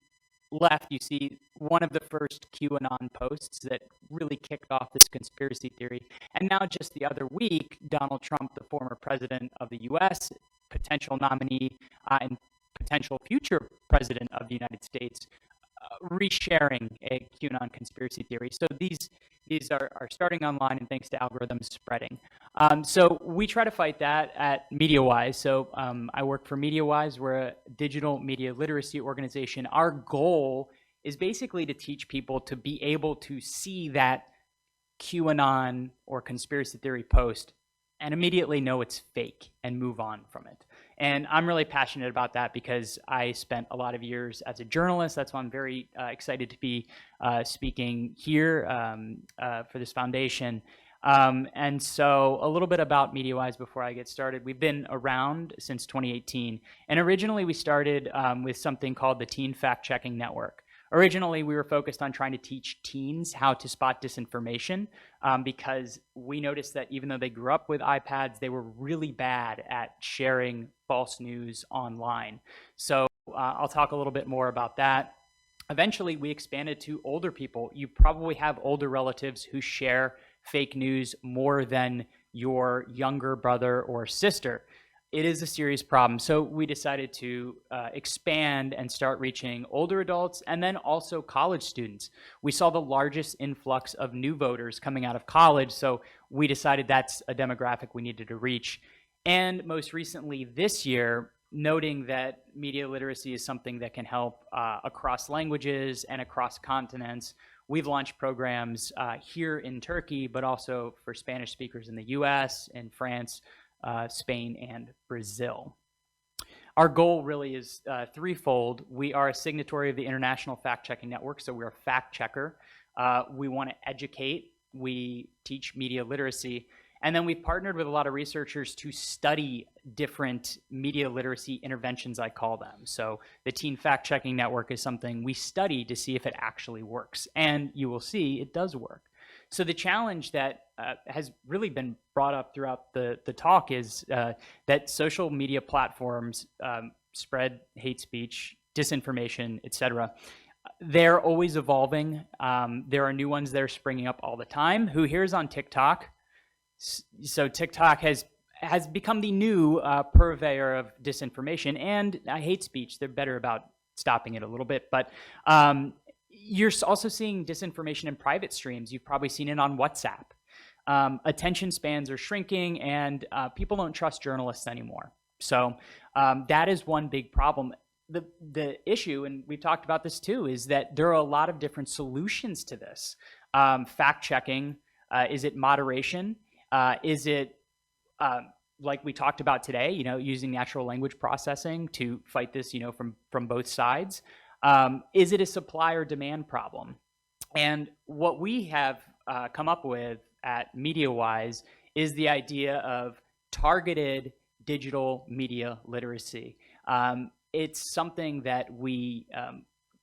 left, you see one of the first QAnon posts that really kicked off this conspiracy theory. And now just the other week, Donald Trump, the former president of the US, potential nominee and potential future president of the United States, resharing a QAnon conspiracy theory. So these are starting online, and thanks to algorithms, spreading. So we try to fight that at MediaWise. So I work for MediaWise. We're a digital media literacy organization. Our goal is basically to teach people to be able to see that QAnon or conspiracy theory post and immediately know it's fake and move on from it. And I'm really passionate about that because I spent a lot of years as a journalist. That's why I'm very excited to be speaking here for this foundation. And so a little bit about MediaWise before I get started. We've been around since 2018. And originally we started with something called the Teen Fact Checking Network. Originally, we were focused on trying to teach teens how to spot disinformation because we noticed that even though they grew up with iPads, they were really bad at sharing false news online. So I'll talk a little bit more about that. Eventually, we expanded to older people. You probably have older relatives who share fake news more than your younger brother or sister. It is a serious problem. So we decided to expand and start reaching older adults and then also college students. We saw the largest influx of new voters coming out of college, so we decided that's a demographic we needed to reach. And most recently this year, noting that media literacy is something that can help across languages and across continents, we've launched programs here in Turkey, but also for Spanish speakers in the US and France, Spain, and Brazil. Our goal really is threefold. We are a signatory of the International Fact-Checking Network, so we're a fact checker. We want to educate. We teach media literacy. And then we've partnered with a lot of researchers to study different media literacy interventions, I call them. So the Teen Fact Checking Network is something we study to see if it actually works. And you will see it does work. So the challenge that has really been brought up throughout the talk is that social media platforms spread hate speech, disinformation, etc. They're always evolving. There are new ones that are springing up all the time. Who here is on TikTok? So TikTok has become the new purveyor of disinformation and hate speech. They're better about stopping it a little bit, but you're also seeing disinformation in private streams. You've probably seen it on WhatsApp. Attention spans are shrinking, and people don't trust journalists anymore. So that is one big problem. The issue, and we've talked about this too, is that there are a lot of different solutions to this. Fact checking, is it moderation? Is it like we talked about today, using natural language processing to fight this, from both sides? Is it a supply or demand problem? And what we have come up with at MediaWise is the idea of targeted digital media literacy. It's something that we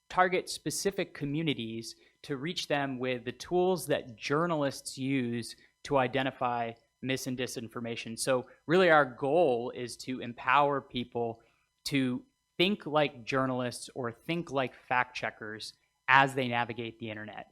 target specific communities to reach them with the tools that journalists use to identify mis and disinformation. So really our goal is to empower people to think like journalists or think like fact checkers as they navigate the internet.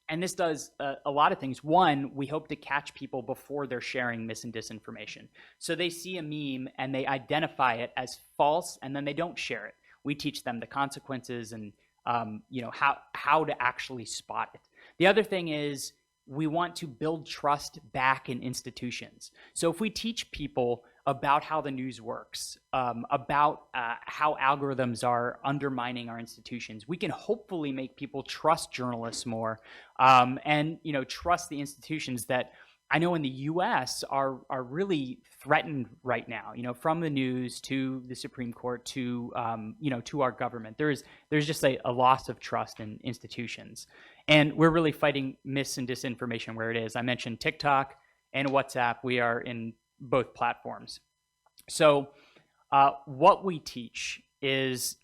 And this does a lot of things. One, we hope to catch people before they're sharing mis and disinformation. So they see a meme and they identify it as false, and then they don't share it. We teach them the consequences and how to actually spot it. The other thing is we want to build trust back in institutions. So if we teach people about how the news works, about how algorithms are undermining our institutions, we can hopefully make people trust journalists more, and trust the institutions that I know in the U.S. are really threatened right now. From the news to the Supreme Court to to our government. There's just a loss of trust in institutions, and we're really fighting mis and disinformation where it is. I mentioned TikTok and WhatsApp. We are in both platforms. So what we teach is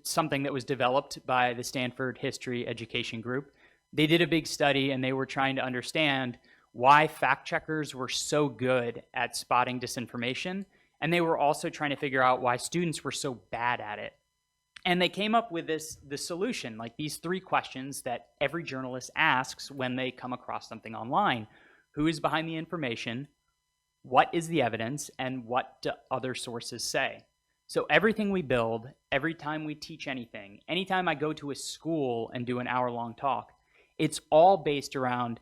something that was developed by the Stanford History Education Group. They did a big study and they were trying to understand why fact checkers were so good at spotting disinformation. And they were also trying to figure out why students were so bad at it. And they came up with the solution, like these 3 questions that every journalist asks when they come across something online. Who is behind the information? What is the evidence? And what do other sources say? So everything we build, every time we teach anything, anytime I go to a school and do an hour-long talk, it's all based around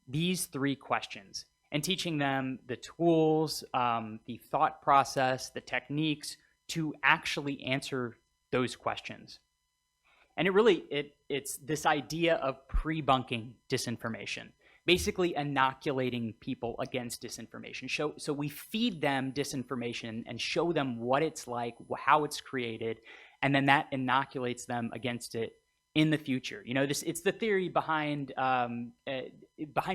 these 3 questions and teaching them the tools, the thought process, the techniques to actually answer those questions. And it's this idea of pre-bunking disinformation, basically inoculating people against disinformation. So we feed them disinformation and show them what it's like, how it's created, and then that inoculates them against it in the future. It's the theory behind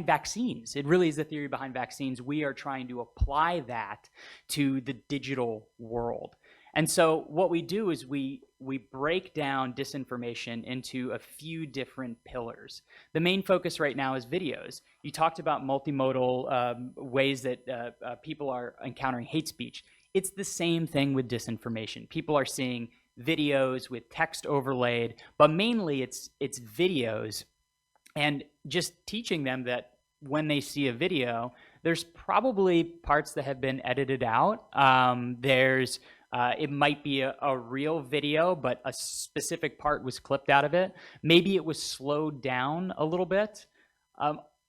vaccines. It really is the theory behind vaccines. We are trying to apply that to the digital world. And so what we do is we break down disinformation into a few different pillars. The main focus right now is videos. You talked about multimodal ways that people are encountering hate speech. It's the same thing with disinformation. People are seeing videos with text overlaid, but mainly it's videos, and just teaching them that when they see a video, there's probably parts that have been edited out. It might be a real video, but a specific part was clipped out of it. Maybe it was slowed down a little bit.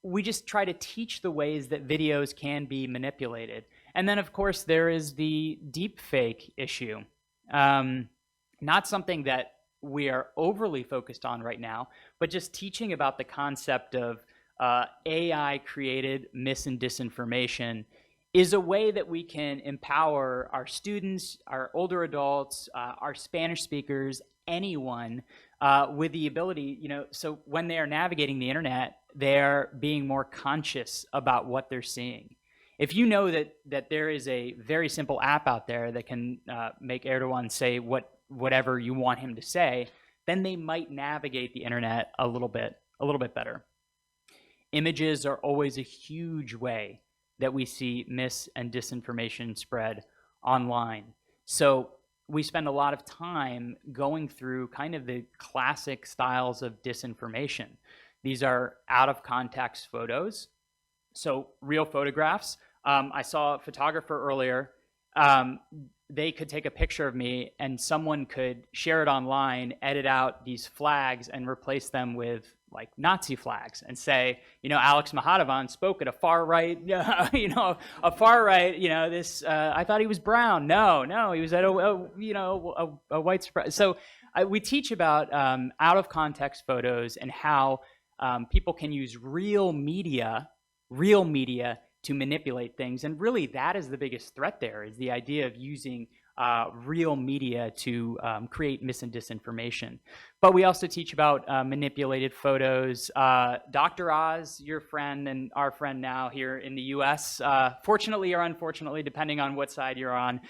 We just try to teach the ways that videos can be manipulated. And then, of course, there is the deepfake issue. Not something that we are overly focused on right now, but just teaching about the concept of AI-created mis and disinformation is a way that we can empower our students, our older adults, our Spanish speakers, anyone with the ability, so when they are navigating the internet, they're being more conscious about what they're seeing. If you know that there is a very simple app out there that can make Erdogan say whatever you want him to say, then they might navigate the internet a little bit better. Images are always a huge way that we see mis and disinformation spread online. So we spend a lot of time going through kind of the classic styles of disinformation. These are out of context photos. So real photographs. I saw a photographer earlier. They could take a picture of me and someone could share it online, edit out these flags and replace them with like Nazi flags and say, Alex Mahadevan spoke at a far right, a far right, this, I thought he was brown. No, he was at a white spread. So we teach about out of context photos and how people can use real media to manipulate things. And really that is the biggest threat there, is the idea of using real media to create mis and disinformation. But we also teach about manipulated photos. Dr. Oz, your friend and our friend now here in the US, fortunately or unfortunately, depending on what side you're on,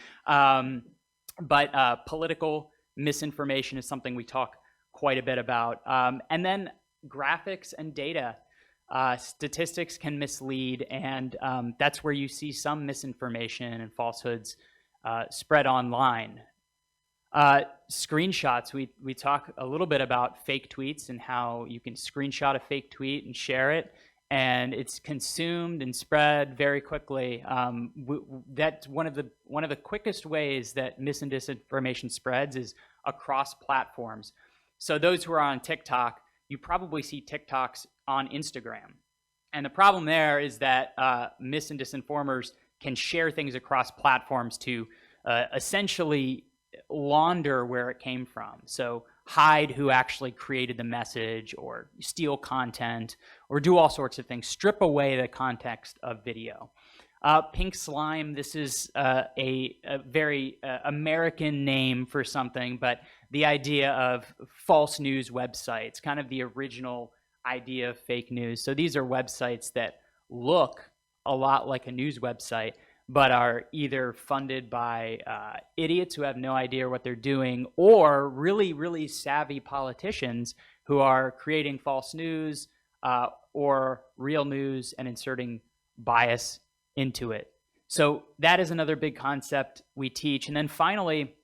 but political misinformation is something we talk quite a bit about. And then graphics and data. Statistics can mislead, and that's where you see some misinformation and falsehoods spread online. Screenshots, we talk a little bit about fake tweets and how you can screenshot a fake tweet and share it, and it's consumed and spread very quickly. That's one of the quickest ways that mis and disinformation spreads is across platforms. So those who are on TikTok, you probably see TikToks on Instagram. And the problem there is that mis and disinformers can share things across platforms to essentially launder where it came from. So hide who actually created the message, or steal content, or do all sorts of things, strip away the context of video. Pink slime, this is a very American name for something, but the idea of false news websites, kind of the original idea of fake news. So these are websites that look a lot like a news website, but are either funded by idiots who have no idea what they're doing, or really, really savvy politicians who are creating false news or real news and inserting bias into it. So that is another big concept we teach. And then finally,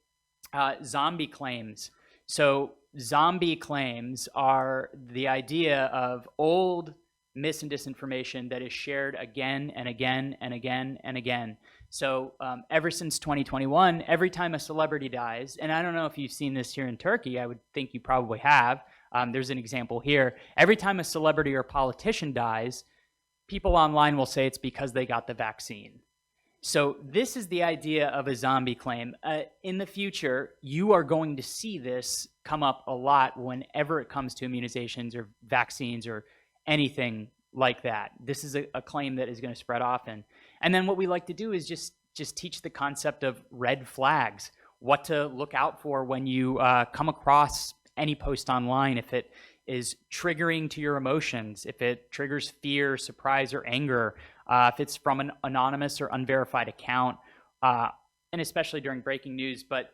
zombie claims. So zombie claims are the idea of old mis and disinformation that is shared again and again and again and again. So ever since 2021, every time a celebrity dies, and I don't know if you've seen this here in Turkey, I would think you probably have. There's an example here. Every time a celebrity or politician dies, people online will say it's because they got the vaccine. So this is the idea of a zombie claim. In the future, you are going to see this come up a lot whenever it comes to immunizations or vaccines or anything like that. This is a claim that is going to spread often. And then what we like to do is just teach the concept of red flags, what to look out for when you come across any post online, if it is triggering to your emotions, if it triggers fear, surprise, or anger, if it's from an anonymous or unverified account, and especially during breaking news. But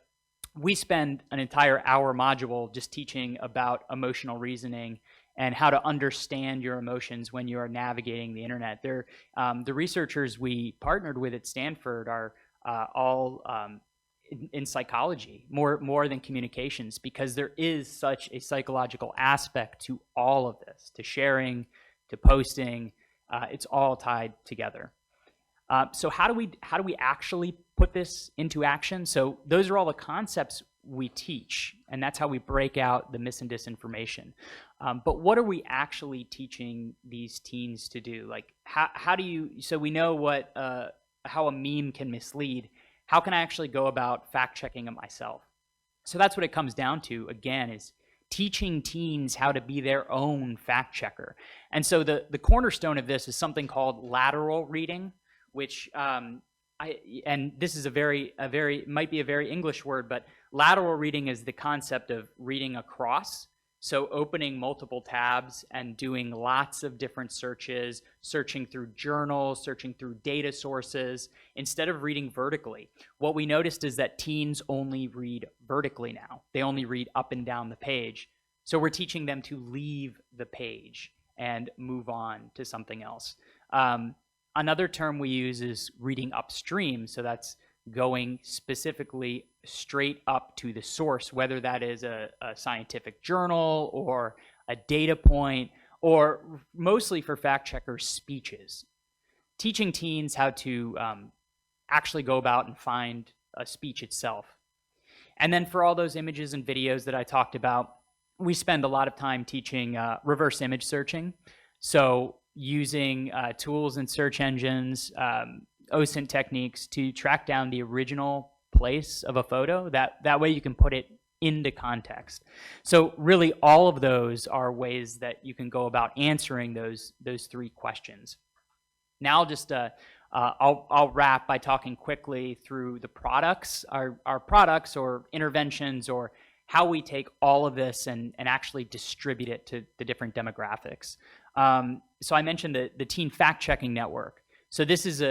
we spend an entire hour module just teaching about emotional reasoning and how to understand your emotions when you are navigating the internet. The researchers we partnered with at Stanford are all in psychology, more than communications, because there is such a psychological aspect to all of this, to sharing, to posting. It's all tied together. So how do we actually put this into action? So those are all the concepts we teach, and that's how we break out the mis and disinformation. But what are we actually teaching these teens to do? Like, how do you? So we know what how a meme can mislead. How can I actually go about fact checking it myself? So that's what it comes down to. Again, is teaching teens how to be their own fact checker. And so the cornerstone of this is something called lateral reading, which and this is might be a very English word, but lateral reading is the concept of reading across. So opening multiple tabs and doing lots of different searches, searching through journals, searching through data sources, instead of reading vertically. What we noticed is that teens only read vertically now. They only read up and down the page. So we're teaching them to leave the page and move on to something else. Another term we use is reading upstream. So that's going specifically straight up to the source, whether that is a scientific journal or a data point, or mostly for fact checkers, speeches. Teaching teens how to actually go about and find a speech itself. And then for all those images and videos that I talked about, we spend a lot of time teaching reverse image searching. So using tools and search engines, OSINT techniques to track down the original place of a photo. That way you can put it into context. So really all of those are ways that you can go about answering those three questions. Now I'll just I'll wrap by talking quickly through the products, our products or interventions, or how we take all of this and actually distribute it to the different demographics. So I mentioned the Teen Fact Checking Network. So this is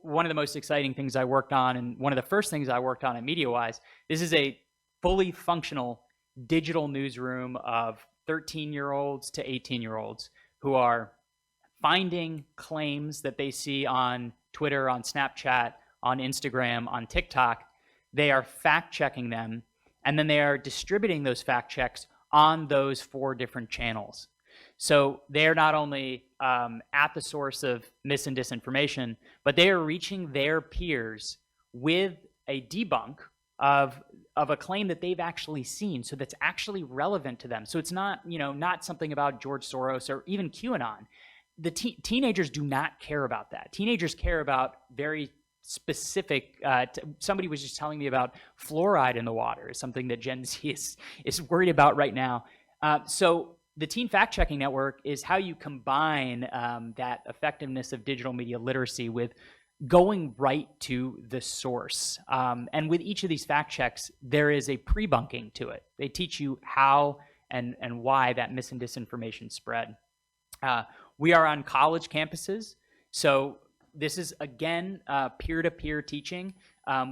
one of the most exciting things I worked on, and one of the first things I worked on at MediaWise. This is a fully functional digital newsroom of 13-year-olds to 18-year-olds who are finding claims that they see on Twitter, on Snapchat, on Instagram, on TikTok. They are fact-checking them, and then they are distributing those fact checks on those 4 different channels. So they're not only at the source of mis and disinformation, but they are reaching their peers with a debunk of a claim that they've actually seen, so that's actually relevant to them. So it's not, not something about George Soros or even QAnon. The teenagers do not care about that. Teenagers care about very specific. Somebody was just telling me about fluoride in the water, something that Gen Z is worried about right now. So the Teen Fact Checking Network is how you combine that effectiveness of digital media literacy with going right to the source. And with each of these fact checks, there is a pre-bunking to it. They teach you how and why that mis and disinformation spread. We are on college campuses. So this is, again, peer-to-peer teaching.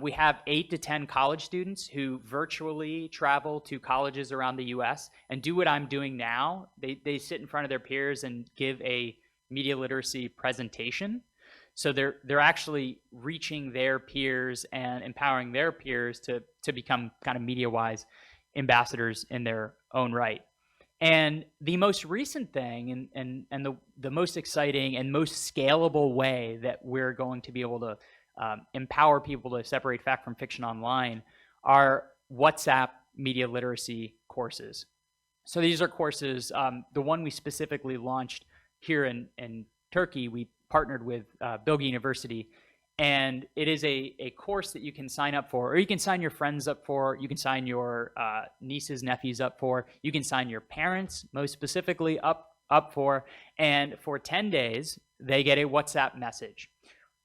We have 8 to 10 college students who virtually travel to colleges around the US and do what I'm doing now. They sit in front of their peers and give a media literacy presentation. So they're actually reaching their peers and empowering their peers to become kind of MediaWise ambassadors in their own right. And the most recent thing and the most exciting and most scalable way that we're going to be able to empower people to separate fact from fiction online are WhatsApp media literacy courses. So these are courses, the one we specifically launched here in Turkey, we partnered with Bilgi University, and it is a course that you can sign up for, or you can sign your friends up for, you can sign your nieces, nephews up for, you can sign your parents, most specifically, up for, and for 10 days, they get a WhatsApp message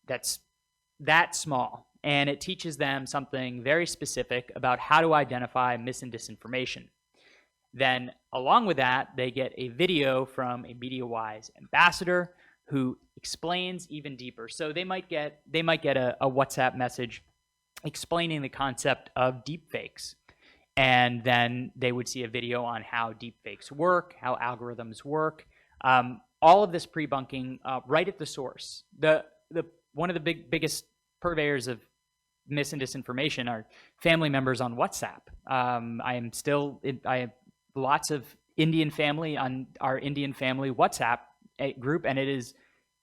that's that small, and it teaches them something very specific about how to identify mis and disinformation. Then, along with that, they get a video from a MediaWise ambassador who explains even deeper. So they might get a WhatsApp message explaining the concept of deepfakes, and then they would see a video on how deepfakes work, how algorithms work. All of this pre-bunking right at the source. One of the biggest purveyors of mis and disinformation are family members on WhatsApp. I have lots of Indian family on our Indian family WhatsApp group, and it is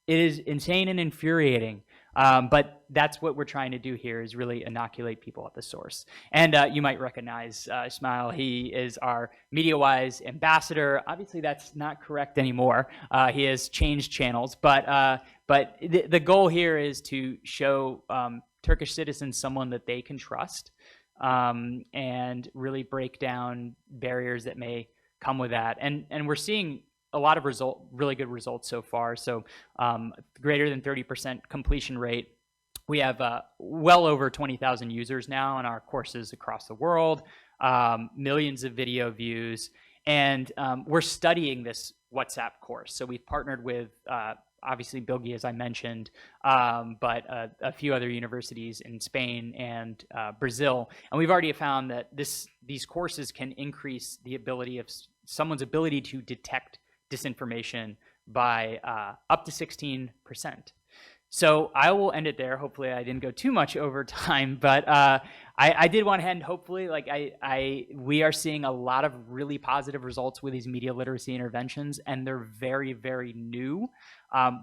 insane and infuriating. But that's what we're trying to do here, is really inoculate people at the source. And you might recognize Ismail. He is our MediaWise ambassador. Obviously, that's not correct anymore. He has changed channels. But the goal here is to show Turkish citizens someone that they can trust, and really break down barriers that may come with that. And we're seeing a lot of really good results so far. So greater than 30% completion rate. We have well over 20,000 users now in our courses across the world, millions of video views. And we're studying this WhatsApp course. So we've partnered with obviously Bilgi, as I mentioned, but a few other universities in Spain and Brazil. And we've already found that these courses can increase the ability of someone's ability to detect disinformation by up to 16%. So I will end it there. Hopefully I didn't go too much over time, but I did want to end, hopefully, like we are seeing a lot of really positive results with these media literacy interventions, and they're very, very new.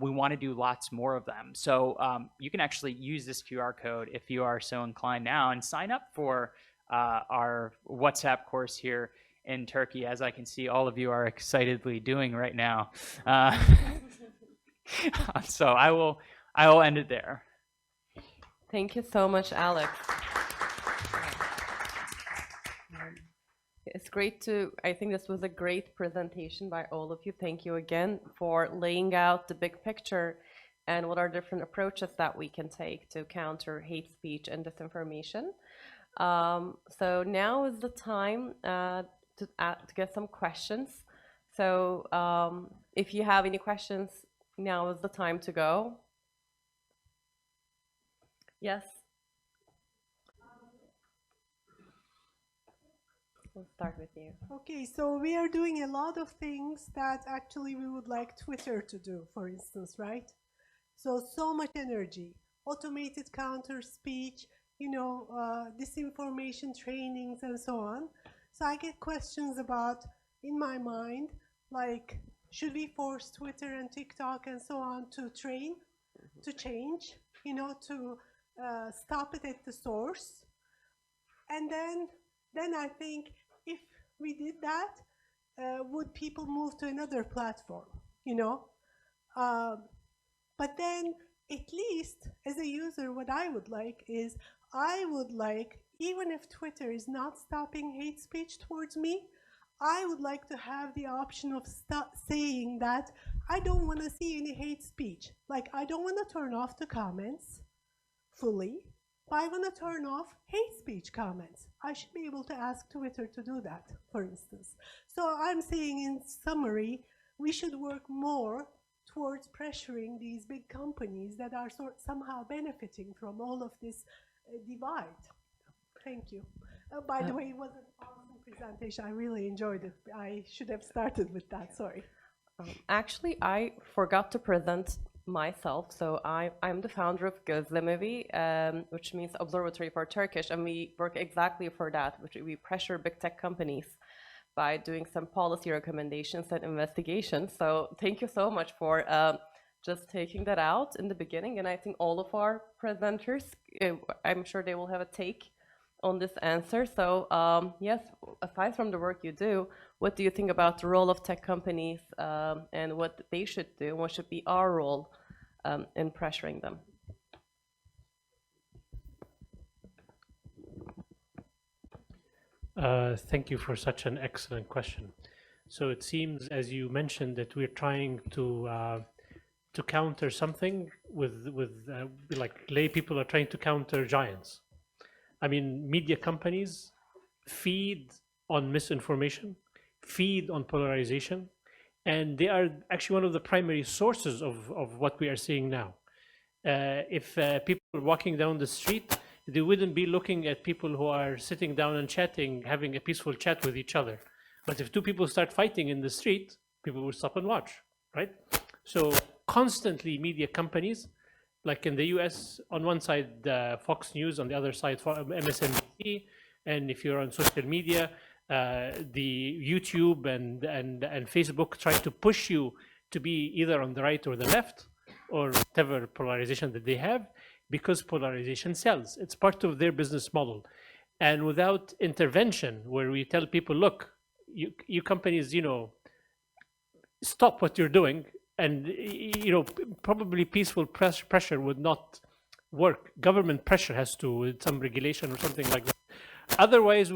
We want to do lots more of them. So you can actually use this QR code if you are so inclined now and sign up for our WhatsApp course here in Turkey, as I can see all of you are excitedly doing right now. So I will end it there. Thank you so much, Alex. It's great I think this was a great presentation by all of you. Thank you again for laying out the big picture and what are different approaches that we can take to counter hate speech and disinformation. So now is the time to get some questions. So if you have any questions, now is the time to go. Yes? We'll start with you. Okay, so we are doing a lot of things that actually we would like Twitter to do, for instance, right? So much energy, automated counter speech, disinformation trainings and so on. So I get questions about, in my mind, like, should we force Twitter and TikTok and so on to train, to change, to stop it at the source? And then I think if we did that, would people move to another platform, But then at least as a user, what I would like is, even if Twitter is not stopping hate speech towards me, I would like to have the option of saying that I don't want to see any hate speech. Like, I don't want to turn off the comments fully, but I want to turn off hate speech comments. I should be able to ask Twitter to do that, for instance. So I'm saying, in summary, we should work more towards pressuring these big companies that are somehow benefiting from all of this divide. Thank you. By the way, it was an awesome presentation. I really enjoyed it. I should have started with that, sorry. Actually, I forgot to present myself. So I'm the founder of Gözlemevi, which means Observatory for Turkish, and we work exactly for that, which we pressure big tech companies by doing some policy recommendations and investigations. So thank you so much for just taking that out in the beginning. And I think all of our presenters, I'm sure they will have a take on this answer. So yes, aside from the work you do, what do you think about the role of tech companies and what they should do? What should be our role in pressuring them? Thank you for such an excellent question. So it seems, as you mentioned, that we're trying to counter something with like lay people are trying to counter giants. I mean, media companies feed on misinformation, feed on polarization, and they are actually one of the primary sources of what we are seeing now. If people are walking down the street, they wouldn't be looking at people who are sitting down and chatting, having a peaceful chat with each other. But if two people start fighting in the street, people will stop and watch, right? So constantly media companies, like in the US, on one side, Fox News, on the other side, MSNBC, and if you're on social media, the YouTube and Facebook try to push you to be either on the right or the left, or whatever polarization that they have, because polarization sells. It's part of their business model. And without intervention, where we tell people, look, you companies, stop what you're doing, and probably peaceful pressure would not work. Government pressure has to, with some regulation or something like that. Otherwise,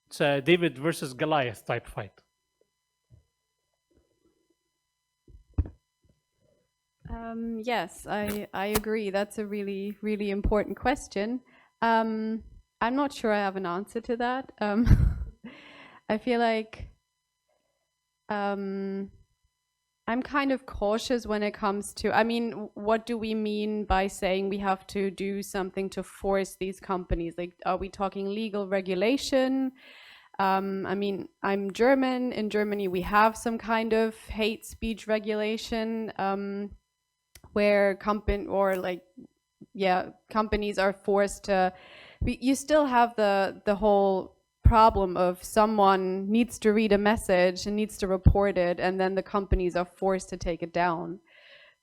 it's a David versus Goliath type fight. Yes, I agree. That's a really, really important question. I'm not sure I have an answer to that. I feel like I'm kind of cautious when it comes to, I mean, what do we mean by saying we have to do something to force these companies? Like, are we talking legal regulation? I mean, I'm German. In Germany, we have some kind of hate speech regulation where companies are forced to. You still have the whole problem of someone needs to read a message and needs to report it, and then the companies are forced to take it down.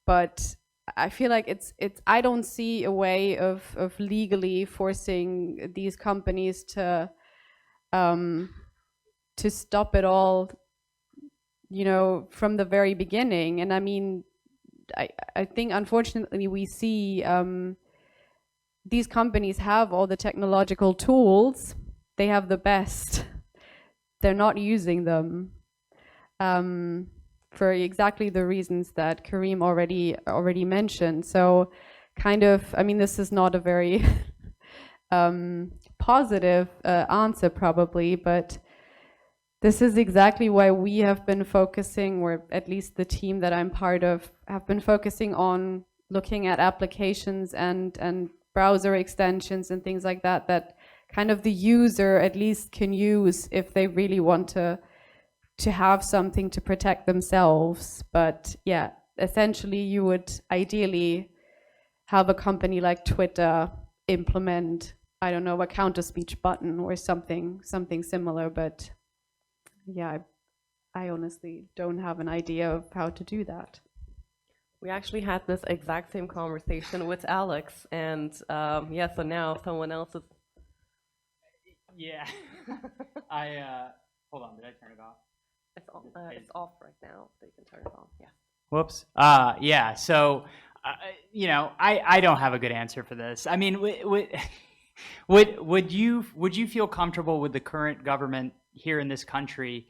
But I feel like it's I don't see a way of legally forcing these companies to stop it all, you know, from the very beginning. And I mean, I think unfortunately we see these companies have all the technological tools. They have the best. They're not using them for exactly the reasons that Karim already mentioned. So kind of, I mean, this is not a very positive answer probably, but this is exactly why we have been focusing, or at least the team that I'm part of, have been focusing on looking at applications and browser extensions and things like that, that kind of the user at least can use if they really want to have something to protect themselves. But yeah, essentially you would ideally have a company like Twitter implement, I don't know, a counter speech button or something similar. But yeah, I honestly don't have an idea of how to do that. We actually had this exact same conversation with Alex, and yeah, so now someone else is. Yeah. Hold on, did I turn it off? It's off right now, so you can turn it on. Yeah. Whoops. Yeah. So, you know, I don't have a good answer for this. I mean, would you feel comfortable with the current government here in this country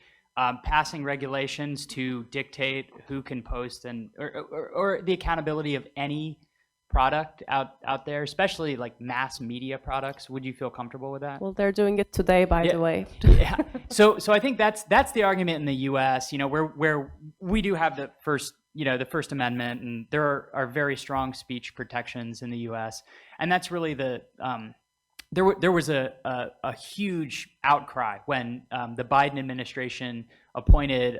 passing regulations to dictate who can post and or the accountability of any product out there, especially like mass media products? Would you feel comfortable with that? Well, they're doing it today, by the way. Yeah. So I think that's the argument in the U.S. You know, where we do have the First Amendment, and there are very strong speech protections in the U.S. And that's really the there was a huge outcry when the Biden administration appointed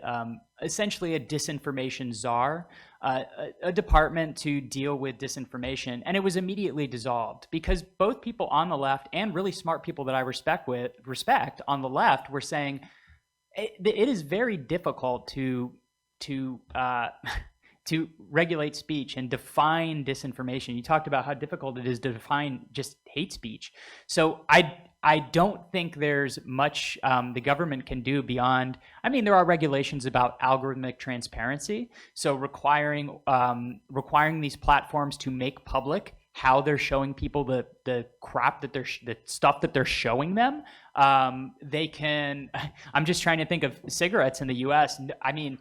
essentially a disinformation czar, a department to deal with disinformation, and it was immediately dissolved because both people on the left and really smart people that I respect on the left were saying it is very difficult to regulate speech and define disinformation. You talked about how difficult it is to define just hate speech. So I don't think there's much the government can do beyond. I mean, there are regulations about algorithmic transparency, so requiring these platforms to make public how they're showing people the crap that the stuff that they're showing them. They can. I'm just trying to think of cigarettes in the U.S. I mean,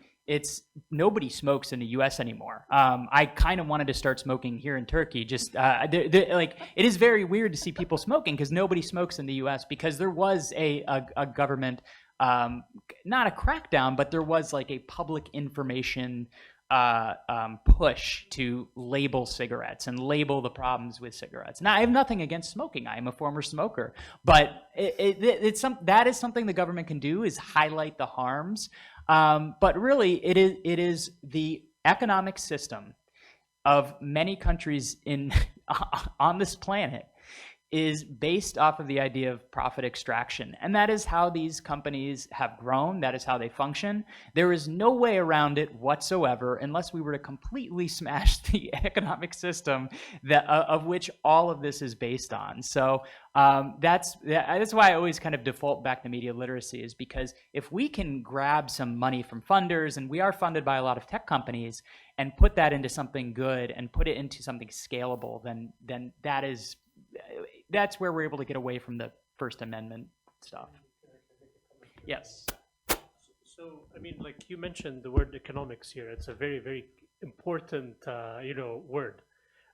nobody smokes in the U.S. anymore. I kind of wanted to start smoking here in Turkey. Just like it is very weird to see people smoking because nobody smokes in the U.S. because there was a government, not a crackdown, but there was like a public information push to label cigarettes and label the problems with cigarettes. Now, I have nothing against smoking. I am a former smoker, but that is something the government can do, is highlight the harms. But really, it is the economic system of many countries on this planet is based off of the idea of profit extraction. And that is how these companies have grown. That is how they function. There is no way around it whatsoever unless we were to completely smash the economic system of which all of this is based on. So that's why I always kind of default back to media literacy, is because if we can grab some money from funders, and we are funded by a lot of tech companies, and put that into something good and put it into something scalable, then that's where we're able to get away from the First Amendment stuff. Yes. So, I mean, like you mentioned the word economics here. It's a very, very important, word.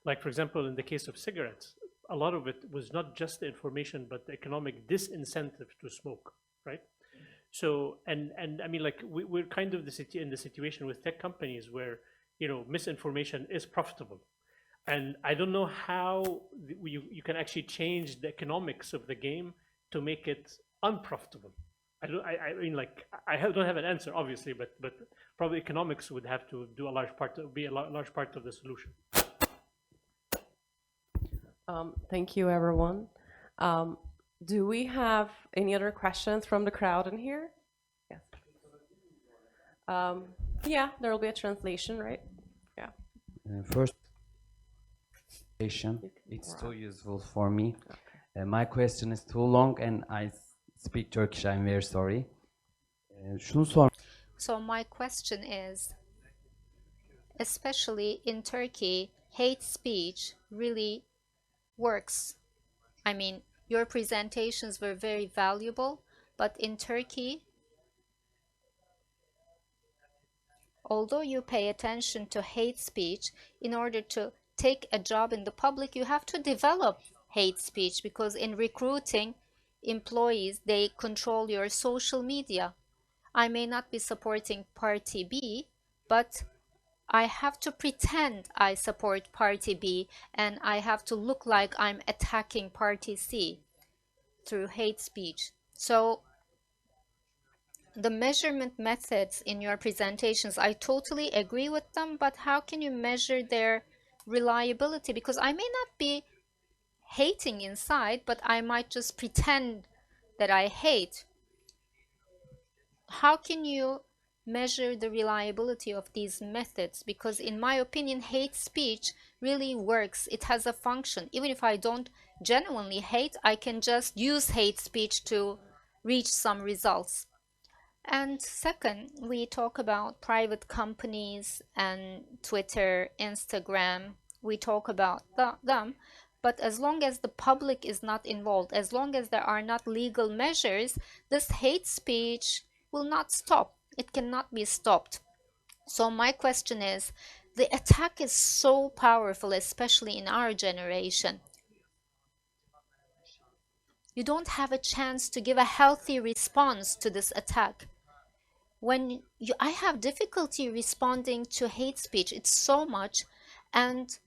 Like, for example, in the case of cigarettes, a lot of it was not just the information, but the economic disincentive to smoke, right? So, and I mean, like, we're kind of in the situation with tech companies where, you know, misinformation is profitable. And I don't know how you can actually change the economics of the game to make it unprofitable. I mean, like, don't have an answer, obviously, but probably economics would have to do a large part, large part of the solution. Thank you, everyone. Do we have any other questions from the crowd in here? Yes. Yeah, there will be a translation, right? Yeah. First, it's too useful for me. My question is too long and I speak Turkish, I'm very sorry. So my question is, especially in Turkey, hate speech really works. I mean, your presentations were very valuable, but in Turkey, although you pay attention to hate speech, in order to take a job in the public, you have to develop hate speech, because in recruiting employees, they control your social media. I may not be supporting Party B, but I have to pretend I support Party B, and I have to look like I'm attacking Party C through hate speech. So the measurement methods in your presentations, I totally agree with them, but how can you measure their reliability? Because I may not be hating inside, but I might just pretend that I hate. How can you measure the reliability of these methods? Because in my opinion, hate speech really works. It has a function. Even if I don't genuinely hate, I can just use hate speech to reach some results. And second, we talk about private companies and Twitter, Instagram. We talk about them, but as long as the public is not involved, as long as there are not legal measures, this hate speech will not stop. It cannot be stopped. So my question is, the attack is so powerful, especially in our generation. You don't have a chance to give a healthy response to this attack. I have difficulty responding to hate speech, it's so much, and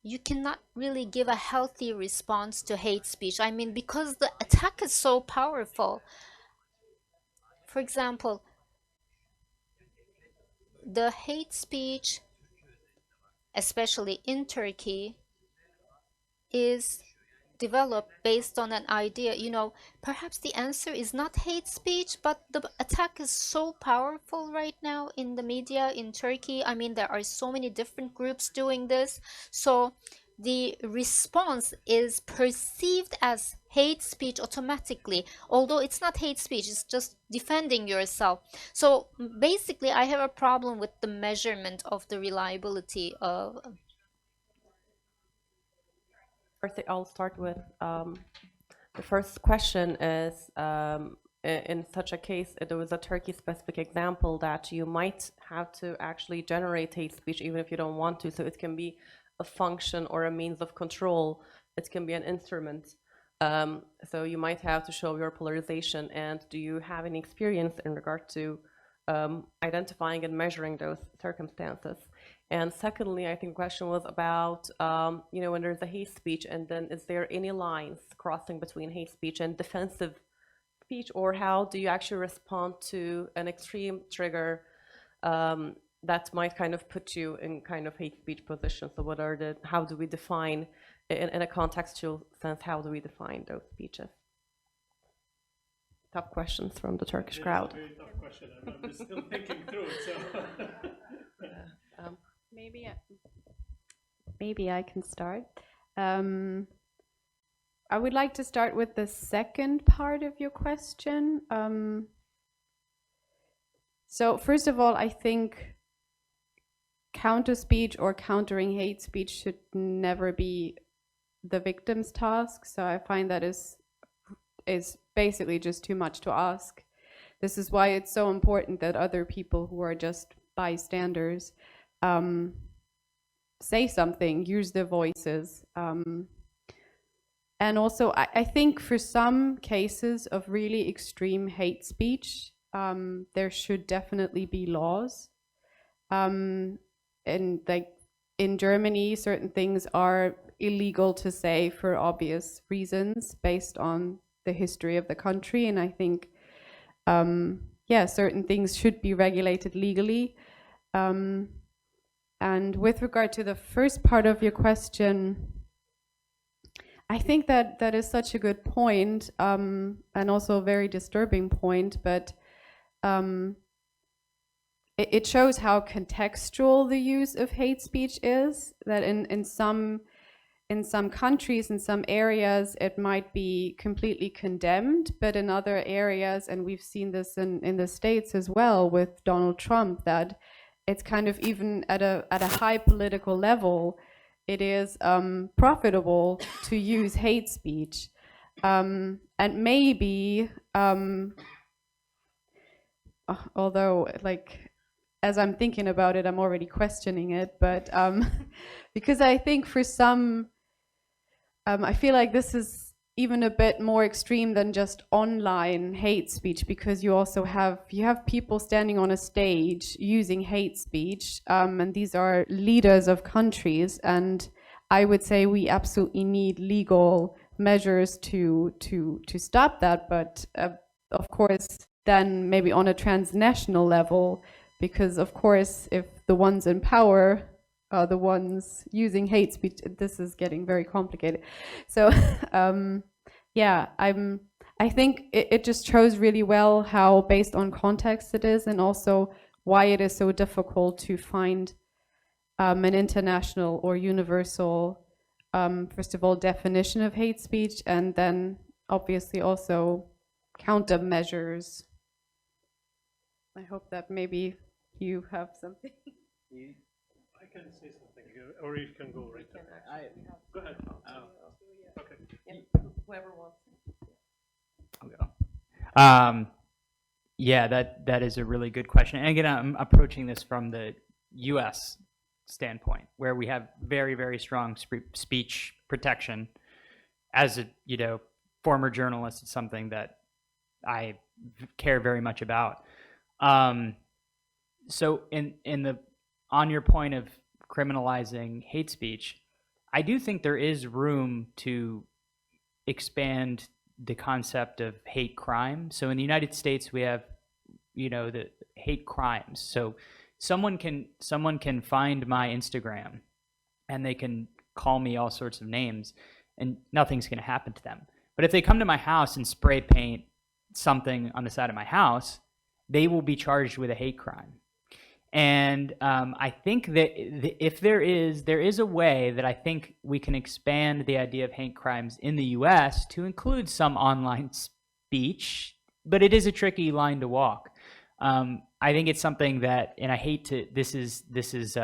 you cannot really give a healthy response to hate speech. I mean, because the attack is so powerful. For example, the hate speech, especially in Turkey, is developed based on an idea. Perhaps the answer is not hate speech, but the attack is so powerful right now in the media in Turkey. I mean, there are so many different groups doing this, so the response is perceived as hate speech automatically, although it's not hate speech, it's just defending yourself. So basically, I have a problem with the measurement of the reliability of. First, I'll start with the first question is, in such a case, there was a Turkey-specific example that you might have to actually generate hate speech even if you don't want to. So it can be a function or a means of control. It can be an instrument. So you might have to show your polarization. And do you have any experience in regard to identifying and measuring those circumstances? And secondly, I think the question was about, when there's a hate speech, and then is there any lines crossing between hate speech and defensive speech, or how do you actually respond to an extreme trigger that might kind of put you in kind of hate speech position? So how do we define, in a contextual sense, how do we define those speeches? Tough questions from the Turkish crowd. Very tough question. I'm still thinking through it. So. Maybe I can start. I would like to start with the second part of your question. So first of all, I think counter speech or countering hate speech should never be the victim's task. So I find that is basically just too much to ask. This is why it's so important that other people who are just bystanders say something, use their voices. And also, I think for some cases of really extreme hate speech, there should definitely be laws. And like in Germany, certain things are illegal to say for obvious reasons based on the history of the country. And I think, yeah, certain things should be regulated legally. And with regard to the first part of your question, I think that that is such a good point, and also a very disturbing point, but it shows how contextual the use of hate speech is, that in some countries, in some areas, it might be completely condemned, but in other areas, and we've seen this in the States as well with Donald Trump, that it's kind of even at a high political level, it is profitable to use hate speech. And maybe, although like, as I'm thinking about it, I'm already questioning it, but because I think for some, I feel like this is even a bit more extreme than just online hate speech, because you also have people standing on a stage using hate speech, and these are leaders of countries, and I would say we absolutely need legal measures to stop that, but of course then maybe on a transnational level, because of course if the ones in power are the ones using hate speech, this is getting very complicated. So yeah, I think it just shows really well how based on context it is, and also why it is so difficult to find an international or universal, first of all, definition of hate speech, and then obviously also countermeasures. I hope that maybe you have something. I can say something, or you can go right ahead. Go ahead. Okay. Whoever wants. Yeah, that is a really good question. And again, I'm approaching this from the U.S. standpoint, where we have very, very strong speech protection. As a former journalist, it's something that I care very much about. So on your point of criminalizing hate speech, I do think there is room to expand the concept of hate crime. So in the United States, we have, the hate crimes. So someone can find my Instagram and they can call me all sorts of names and nothing's going to happen to them. But if they come to my house and spray paint something on the side of my house, they will be charged with a hate crime. And I think that if there is a way that I think we can expand the idea of hate crimes in the U.S. to include some online speech, but it is a tricky line to walk. I think it's something that, and I hate to, this is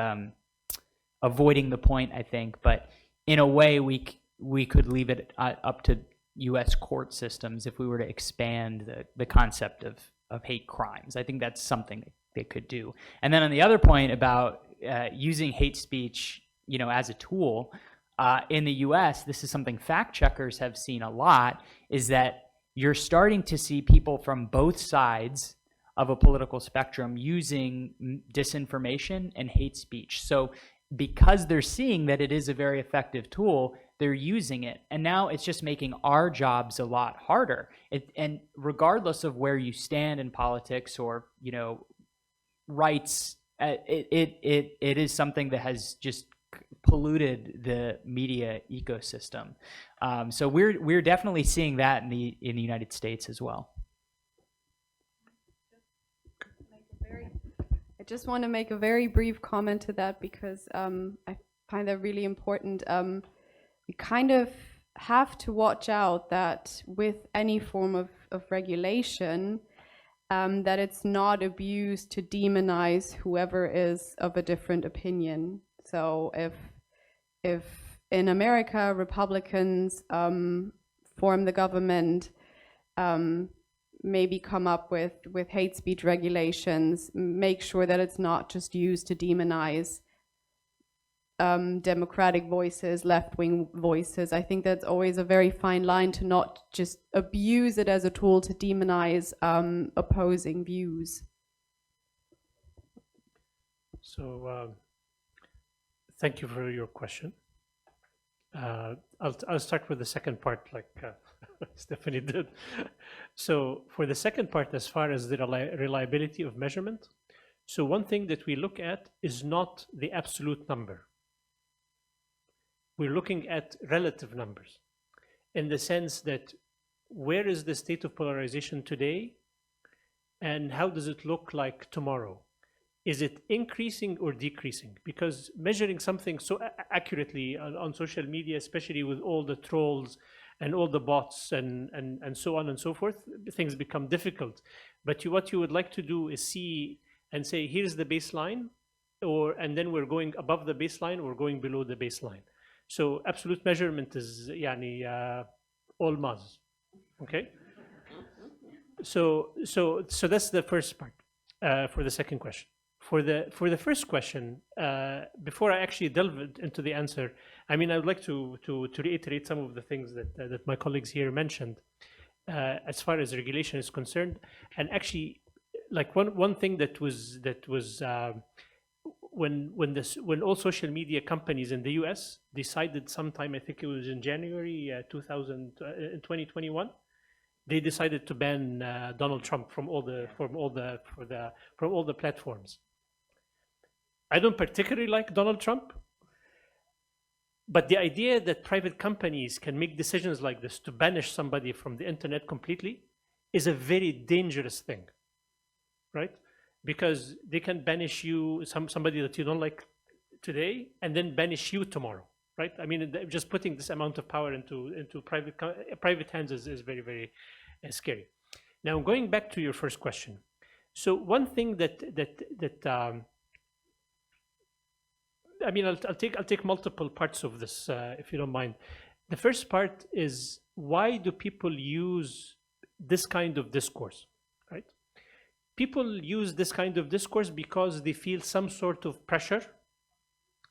avoiding the point, I think, but in a way we could leave it up to U.S. court systems if we were to expand the concept of hate crimes. I think that's something they could do. And then on the other point about using hate speech, as a tool, in the U.S., this is something fact checkers have seen a lot, is that you're starting to see people from both sides of a political spectrum using disinformation and hate speech. So because they're seeing that it is a very effective tool, they're using it. And now it's just making our jobs a lot harder. And regardless of where you stand in politics or, rights, it is something that has just polluted the media ecosystem. So we're definitely seeing that in the United States as well. I just want to make a very brief comment to that, because I find that really important. We kind of have to watch out that with any form of regulation, that it's not abused to demonize whoever is of a different opinion. So if in America Republicans form the government, maybe come up with hate speech regulations, make sure that it's not just used to demonize democratic voices, left-wing voices. I think that's always a very fine line to not just abuse it as a tool to demonize opposing views. So thank you for your question. I'll start with the second part, like Stephanie did. So for the second part, as far as the reliability of measurement, so one thing that we look at is not the absolute number. We're looking at relative numbers, in the sense that where is the state of polarization today, and how does it look like tomorrow? Is it increasing or decreasing? Because measuring something so accurately on social media, especially with all the trolls and all the bots and so on and so forth, things become difficult. But what you would like to do is see and say, here's the baseline, and then we're going above the baseline or going below the baseline. So absolute measurement is all Maz, okay? So that's the first part for the second question. For the first question, before I actually delve into the answer, I mean, I would like to reiterate some of the things that my colleagues here mentioned as far as regulation is concerned. And actually, like one thing that was when all social media companies in the US decided sometime, I think it was in January 2021, they decided to ban Donald Trump from all the platforms. I don't particularly like Donald Trump, but the idea that private companies can make decisions like this to banish somebody from the internet completely is a very dangerous thing, right? Because they can banish you, somebody that you don't like today, and then banish you tomorrow, right? I mean, just putting this amount of power into private hands is very, very scary. Now, going back to your first question, so one thing I mean, I'll take multiple parts of this, if you don't mind. The first part is, why do people use this kind of discourse, right? People use this kind of discourse because they feel some sort of pressure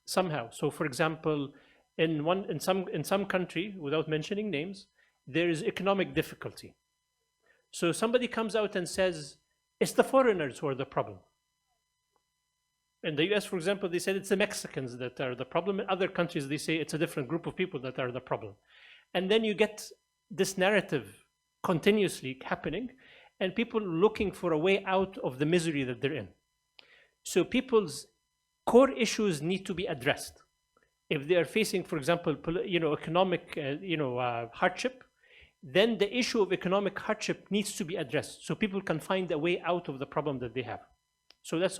somehow. So, for example, in some country, without mentioning names, there is economic difficulty. So somebody comes out and says, it's the foreigners who are the problem. In the US, for example, they said it's the Mexicans that are the problem. In other countries, they say it's a different group of people that are the problem. And then you get this narrative continuously happening, and people looking for a way out of the misery that they're in. So people's core issues need to be addressed. If they are facing, for example, economic hardship, then the issue of economic hardship needs to be addressed, so people can find a way out of the problem that they have. So that's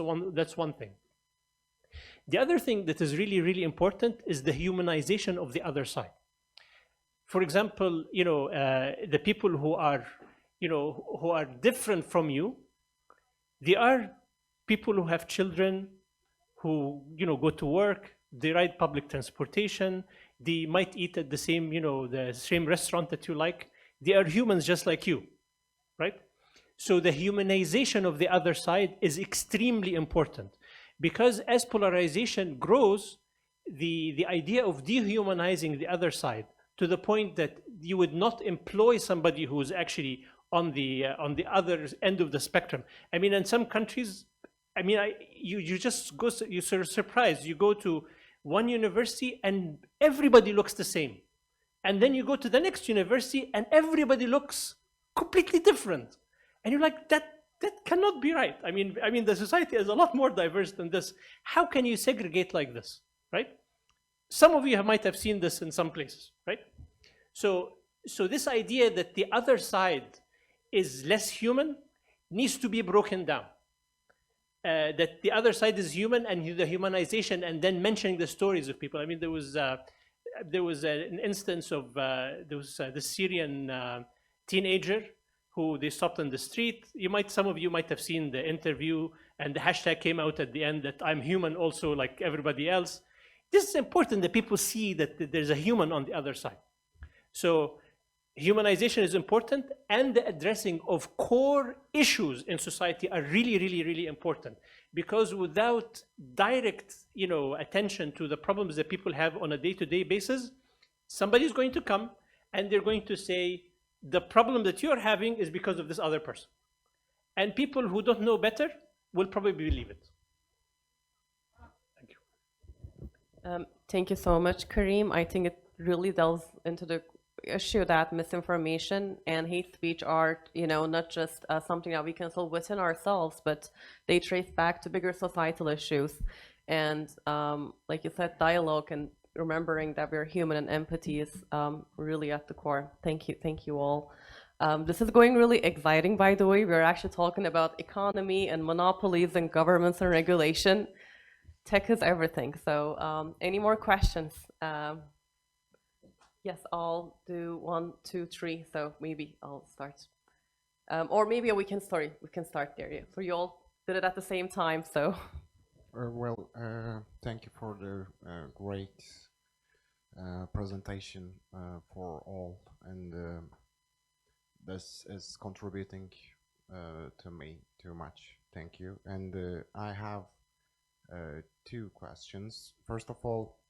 one thing. The other thing that is really, really important is the humanization of the other side. For example, the people who are different from you, they are people who have children, who go to work, they ride public transportation, they might eat at the same restaurant that you like. They are humans just like you, right? So the humanization of the other side is extremely important, because as polarization grows, the idea of dehumanizing the other side to the point that you would not employ somebody who is actually on the other end of the spectrum. I mean, in some countries, I mean, you just go, you're sort of surprised. You go to one university and everybody looks the same, and then you go to the next university and everybody looks completely different, and you're like, that cannot be right. I mean, the society is a lot more diverse than this. How can you segregate like this, right? Some of you might have seen this in some places, right? So this idea that the other side is less human needs to be broken down. That the other side is human, and the humanization, and then mentioning the stories of people. I mean, there was an instance of the Syrian teenager who they stopped on the street. Some of you might have seen the interview, and the hashtag came out at the end that I'm human also like everybody else. This is important that people see that there's a human on the other side. So humanization is important, and the addressing of core issues in society are really, really, really important. Because without direct, attention to the problems that people have on a day-to-day basis, somebody's going to come and they're going to say, the problem that you're having is because of this other person. And people who don't know better will probably believe it. Thank you. Thank you so much, Karim. I think it really delves into the issue that misinformation and hate speech are, not just something that we can solve within ourselves, but they trace back to bigger societal issues. And like you said, dialogue and remembering that we're human and empathy is really at the core. Thank you all. This is going really exciting, by the way. We're actually talking about economy and monopolies and governments and regulation. Tech is everything. So any more questions? Yes, I'll do 1, 2, 3. So maybe I'll start. Or maybe we can start there. Yeah. So you all did it at the same time, so. Thank you for the great presentation for all, and this is contributing to me too much. Thank you. And I have 2 questions. First of all,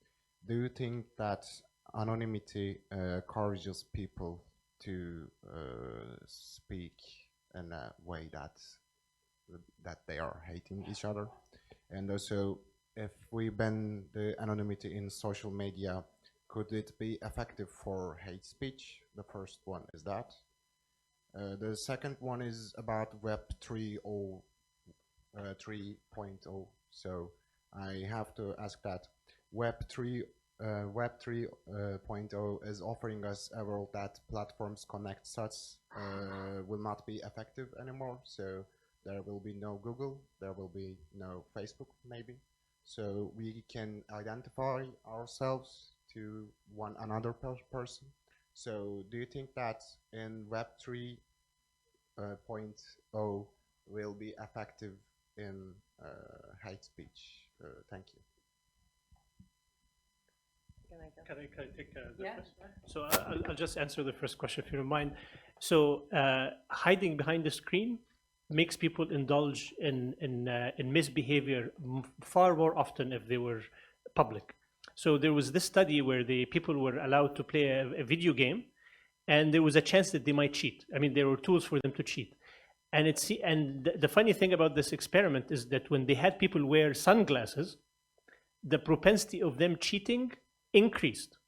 do you think that anonymity encourages people to speak in a way that they are hating each other? And also, if we ban the anonymity in social media, could it be effective for hate speech? The first one is that. The second one is about Web 3.0. So I have to ask that Web 3.0 is offering us a world that platforms connect such will not be effective anymore. So there will be no Google, there will be no Facebook maybe. So we can identify ourselves to one another person. So do you think that in Web 3.0 will be effective in hate speech? Thank you. Can I take the first? So I'll just answer the first question, if you don't mind. So hiding behind the screen makes people indulge in misbehavior far more often if they were public. So there was this study where the people were allowed to play a video game, and there was a chance that they might cheat. I mean, there were tools for them to cheat. And the funny thing about this experiment is that when they had people wear sunglasses, the propensity of them cheating increased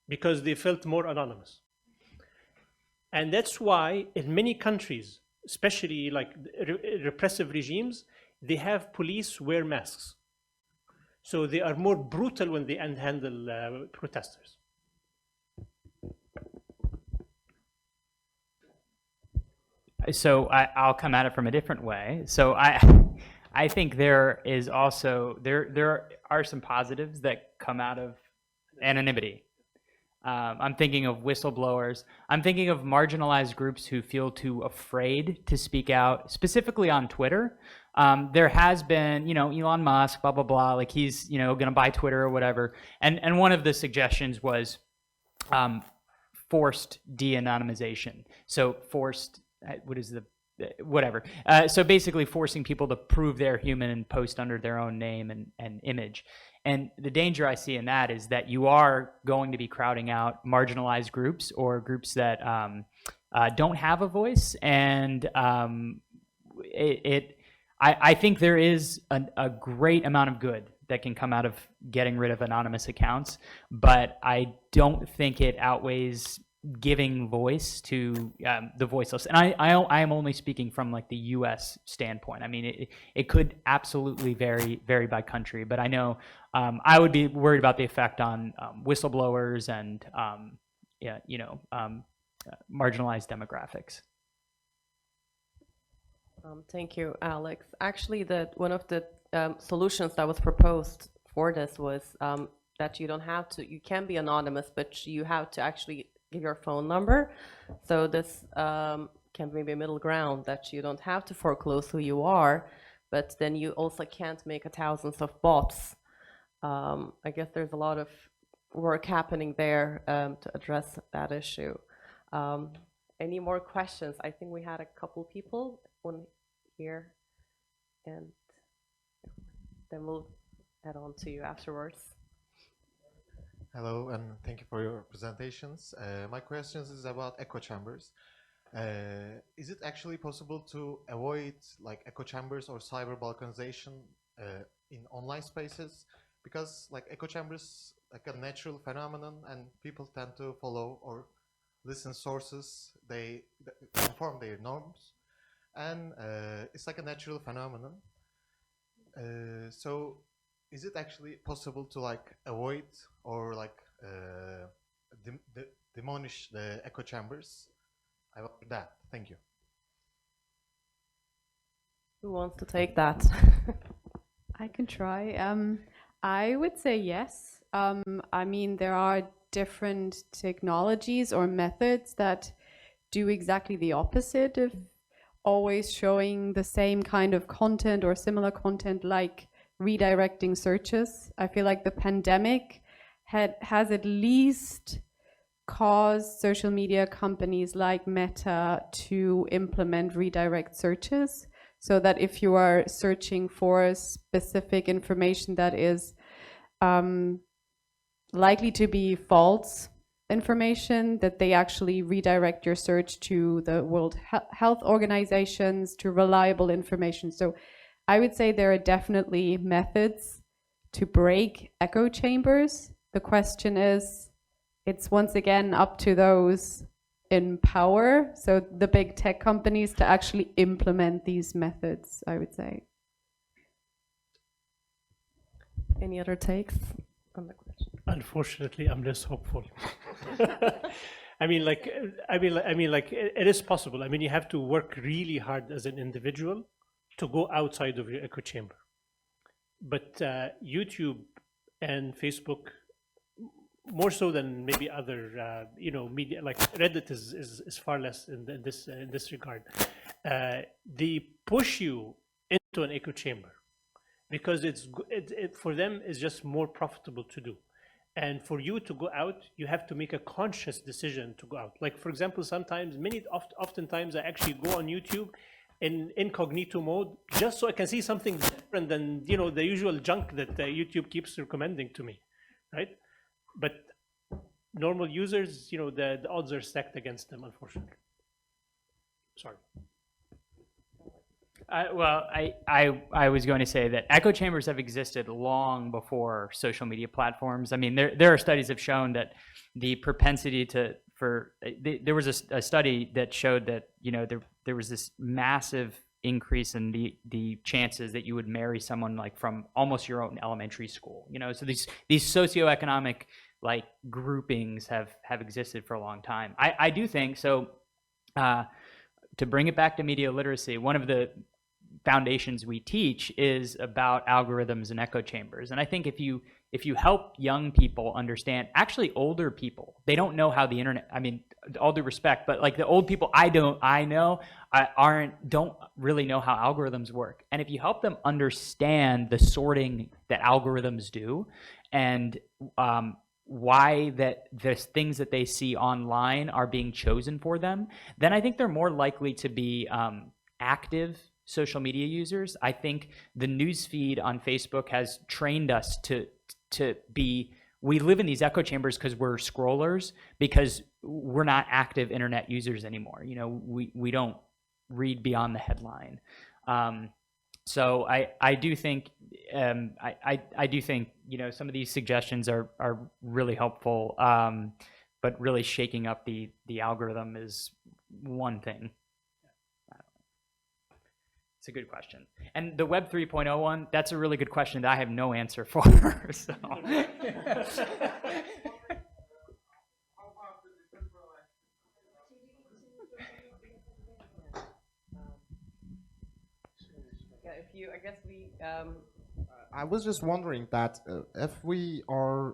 because they felt more anonymous. And that's why in many countries, especially like repressive regimes, they have police wear masks. So they are more brutal when they handle protesters. So I'll come at it from a different way. So I think there is also there are some positives that come out of anonymity. I'm thinking of whistleblowers. I'm thinking of marginalized groups who feel too afraid to speak out, specifically on Twitter. There has been, Elon Musk, blah, blah, blah, like he's, going to buy Twitter or whatever. And one of the suggestions was forced de-anonymization. So forced, whatever. So basically forcing people to prove they're human and post under their own name and image. And the danger I see in that is that you are going to be crowding out marginalized groups or groups that don't have a voice. And I think there is a great amount of good that can come out of getting rid of anonymous accounts, but I don't think it outweighs giving voice to the voiceless. And I am only speaking from like the U.S. standpoint. I mean, it could absolutely vary by country, but I know I would be worried about the effect on whistleblowers and marginalized demographics. Thank you, Alex. Actually, one of the solutions that was proposed for this was that you can be anonymous, but you have to actually give your phone number. So this can be a middle ground that you don't have to foreclose who you are, but then you also can't make thousands of bots. I guess there's a lot of work happening there to address that issue. Any more questions? I think we had a couple people, one here, and then we'll head on to you afterwards. Hello, and thank you for your presentations. My question is about echo chambers. Is it actually possible to avoid like echo chambers or cyber balkanization in online spaces? Because like echo chambers like a natural phenomenon, and people tend to follow or listen sources they conform their norms, and it's like a natural phenomenon. So is it actually possible to like avoid or like demolish the echo chambers? I want that. Thank you. Who wants to take that? I can try. I would say yes. I mean, there are different technologies or methods that do exactly the opposite of always showing the same kind of content or similar content, like redirecting searches. I feel like the pandemic has at least caused social media companies like Meta to implement redirect searches, so that if you are searching for specific information that is likely to be false information, that they actually redirect your search to the World Health Organizations, to reliable information. So I would say there are definitely methods to break echo chambers. The question is, it's once again up to those in power, so the big tech companies, to actually implement these methods, I would say. Any other takes on the question? Unfortunately, I'm less hopeful. I mean, it is possible. I mean, you have to work really hard as an individual to go outside of your echo chamber. But YouTube and Facebook, more so than maybe other media, like Reddit is far less in this regard. They push you into an echo chamber because it for them is just more profitable to do. And for you to go out, you have to make a conscious decision to go out. Like, for example, oftentimes I actually go on YouTube in incognito mode just so I can see something different than the usual junk that YouTube keeps recommending to me, right? But normal users, the odds are stacked against them, unfortunately. Sorry. I was going to say that echo chambers have existed long before social media platforms. I mean, there are studies that have shown that the propensity there was a study that showed that there was this massive increase in the chances that you would marry someone like from almost your own elementary school. So these socioeconomic like groupings have existed for a long time. I do think so. To bring it back to media literacy, one of the foundations we teach is about algorithms and echo chambers. And I think if you help young people understand, actually older people, they don't know how the internet, I mean, all due respect, but like the old people don't really know how algorithms work. And if you help them understand the sorting that algorithms do, and why that the things that they see online are being chosen for them, then I think they're more likely to be active social media users. I think the news feed on Facebook has trained us to be, we live in these echo chambers because we're scrollers, because we're not active internet users anymore. We don't read beyond the headline. So I do think I do think some of these suggestions are really helpful, but really shaking up the algorithm is one thing. It's a good question. And the Web 3.0 one, that's a really good question that I have no answer for. So. I guess I was just wondering that if we are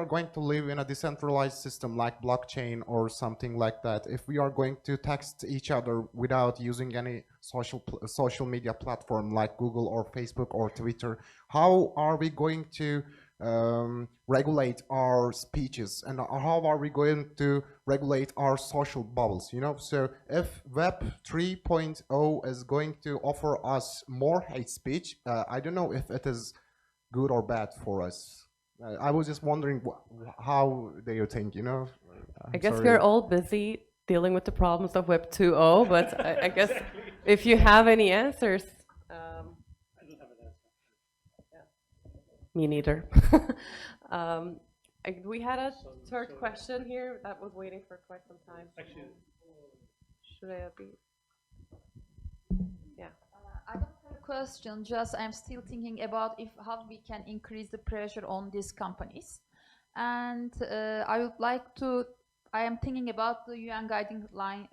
going to live in a decentralized system like blockchain or something like that, if we are going to text each other without using any social media platform like Google or Facebook or Twitter, how are we going to regulate our speeches, and how are we going to regulate our social bubbles, you know? So if Web 3.0 is going to offer us more hate speech, I don't know if it is good or bad for us. I was just wondering how do you think, you know? I guess we're all busy dealing with the problems of Web 2.0, but I guess if you have any answers. Me neither. We had a third question here that was waiting for quite some time. Should I be? Yeah. I don't have a question, just I'm still thinking about how we can increase the pressure on these companies. And I am thinking about the UN guiding line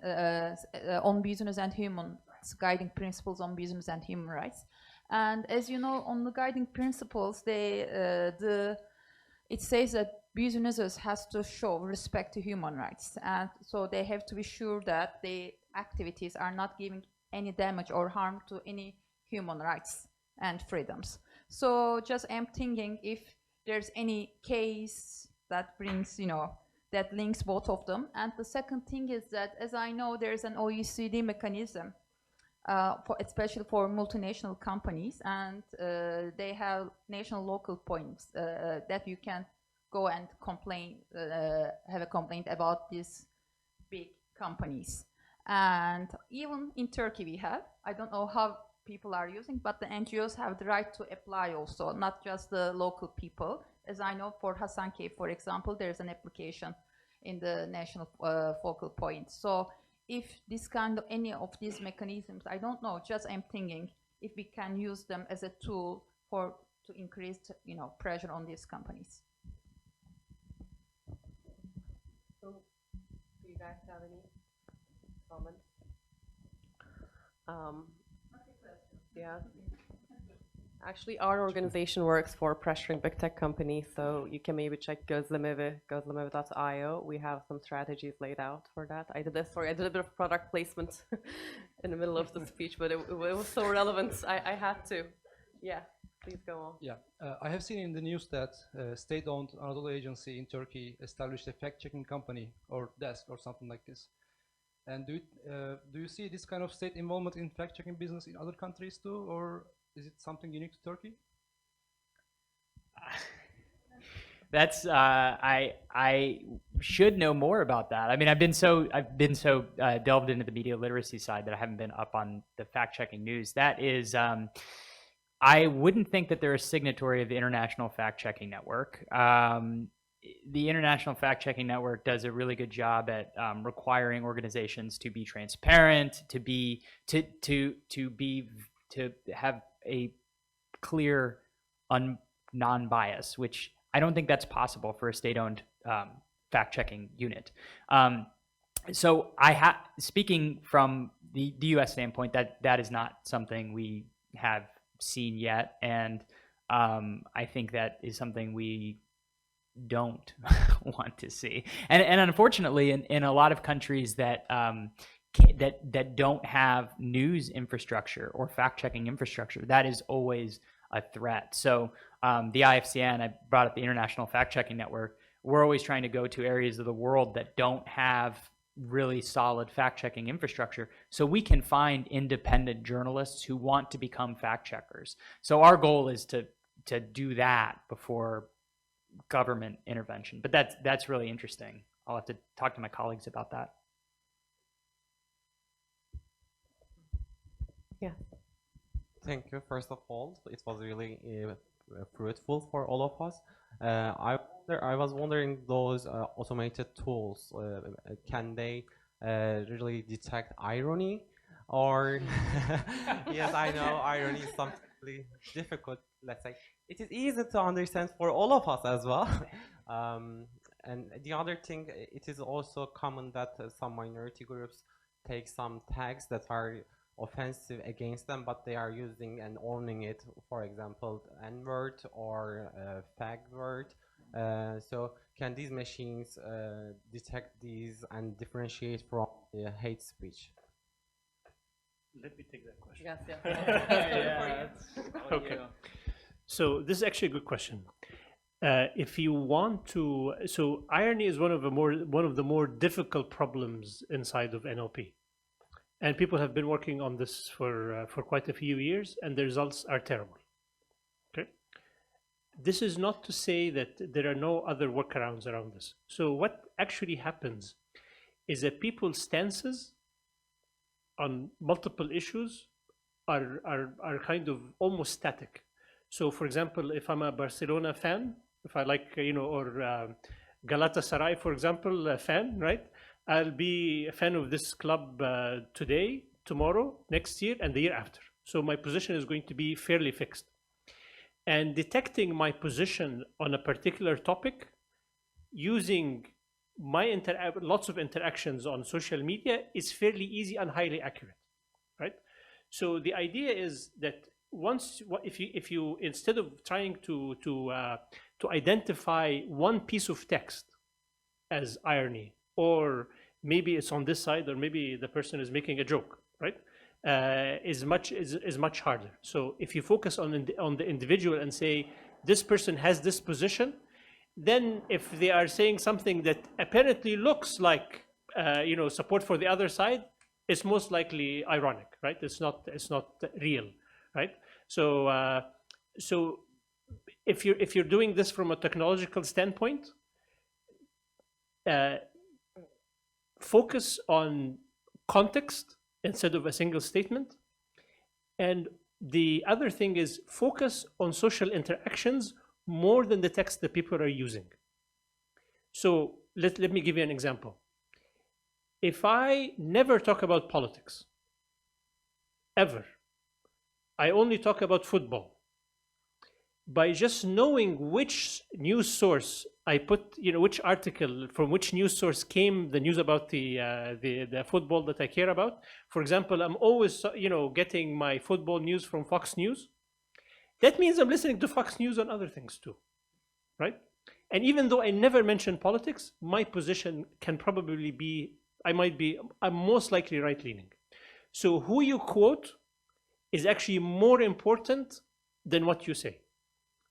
on business and human guiding principles on business and human rights. And as you know, on the guiding principles, it says that businesses has to show respect to human rights, and so they have to be sure that the activities are not giving any damage or harm to any human rights and freedoms. So just I'm thinking if there's any case that brings, that links both of them. And the second thing is that, as I know, there's an OECD mechanism, especially for multinational companies, and they have national local points that you can go and complain, have a complaint about these big companies. And even in Turkey we have, I don't know how people are using, but the NGOs have the right to apply also, not just the local people. As I know, for Hasankeyf, for example, there's an application in the national focal point. So if this kind of any of these mechanisms, I don't know, just I'm thinking if we can use them as a tool to increase, pressure on these companies. So, do you guys have any comments? Yeah. Actually, our organization works for pressuring big tech companies, so you can maybe check gözlemeve.io. We have some strategies laid out for that. I did a bit of product placement in the middle of the speech, but it was so relevant, I had to. Yeah, please go on. Yeah, I have seen in the news that state-owned Anadolu agency in Turkey established a fact-checking company or desk or something like this. And do you see this kind of state involvement in fact-checking business in other countries too, or is it something unique to Turkey? That's I should know more about that. I mean, I've been so delved into the media literacy side that I haven't been up on the fact-checking news. That is, I wouldn't think that they're a signatory of the International Fact-Checking Network. The International Fact-Checking Network does a really good job at requiring organizations to be transparent, to have a clear non-bias, which I don't think that's possible for a state-owned fact-checking unit. So speaking from the U.S. standpoint, that is not something we have seen yet, and I think that is something we don't want to see. And unfortunately, in a lot of countries that don't have news infrastructure or fact-checking infrastructure, that is always a threat. So the IFCN, I brought up the International Fact-Checking Network, we're always trying to go to areas of the world that don't have really solid fact-checking infrastructure so we can find independent journalists who want to become fact-checkers. So our goal is to do that before government intervention. But that's really interesting. I'll have to talk to my colleagues about that. Yeah. Thank you. First of all, it was really fruitful for all of us. I was wondering, those automated tools, can they really detect irony? Or yes, I know irony is something really difficult. Let's say it is easy to understand for all of us as well. And the other thing, it is also common that some minority groups take some tags that are offensive against them, but they are using and owning it. For example, N-word or fag word. So can these machines detect these and differentiate from hate speech? Let me take that question. Yes, yeah. Okay. So this is actually a good question. If you want to, so irony is one of the more difficult problems inside of NLP, and people have been working on this for quite a few years, and the results are terrible. Okay, this is not to say that there are no other workarounds around this. So what actually happens is that people's stances on multiple issues are kind of almost static. So, for example, if I'm a Barcelona fan, if I like, or Galatasaray, for example, a fan, right? I'll be a fan of this club today, tomorrow, next year, and the year after. So my position is going to be fairly fixed. And detecting my position on a particular topic using my lots of interactions on social media is fairly easy and highly accurate, right? So the idea is that if you instead of trying to identify one piece of text as irony, or maybe it's on this side, or maybe the person is making a joke, right? Is much harder. So if you focus on the individual and say this person has this position, then if they are saying something that apparently looks like support for the other side, it's most likely ironic, right? It's not real, right? So so if you're doing this from a technological standpoint, focus on context instead of a single statement. And the other thing is focus on social interactions more than the text that people are using. So let me give you an example. If I never talk about politics, ever, I only talk about football, by just knowing which news source I put, which article from which news source came the news about the football that I care about. For example, I'm always getting my football news from Fox News. That means I'm listening to Fox News on other things too, right? And even though I never mention politics, my position can probably be, I'm most likely right-leaning. So who you quote is actually more important than what you say.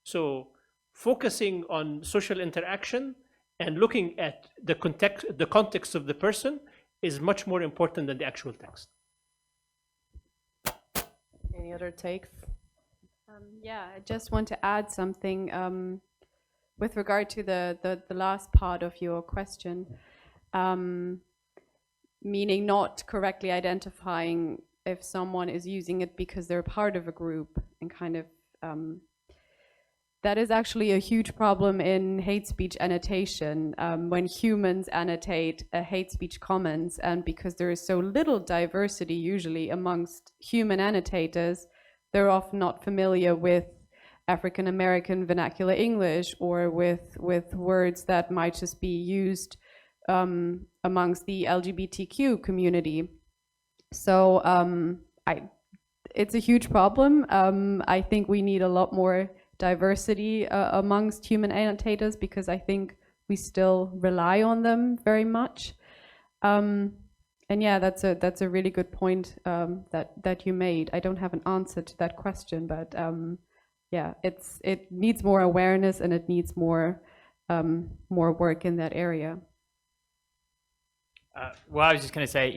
So focusing on social interaction and looking at the context of the person is much more important than the actual text. Any other takes? Yeah, I just want to add something with regard to the last part of your question, meaning not correctly identifying if someone is using it because they're part of a group, and kind of that is actually a huge problem in hate speech annotation, when humans annotate hate speech comments, and because there is so little diversity usually amongst human annotators, they're often not familiar with African American vernacular English, or with words that might just be used amongst the LGBTQ community. So it's a huge problem. I think we need a lot more diversity amongst human annotators, because I think we still rely on them very much. And yeah, that's a really good point that you made. I don't have an answer to that question, but yeah, it needs more awareness, and it needs more work in that area. Well, I was just going to say,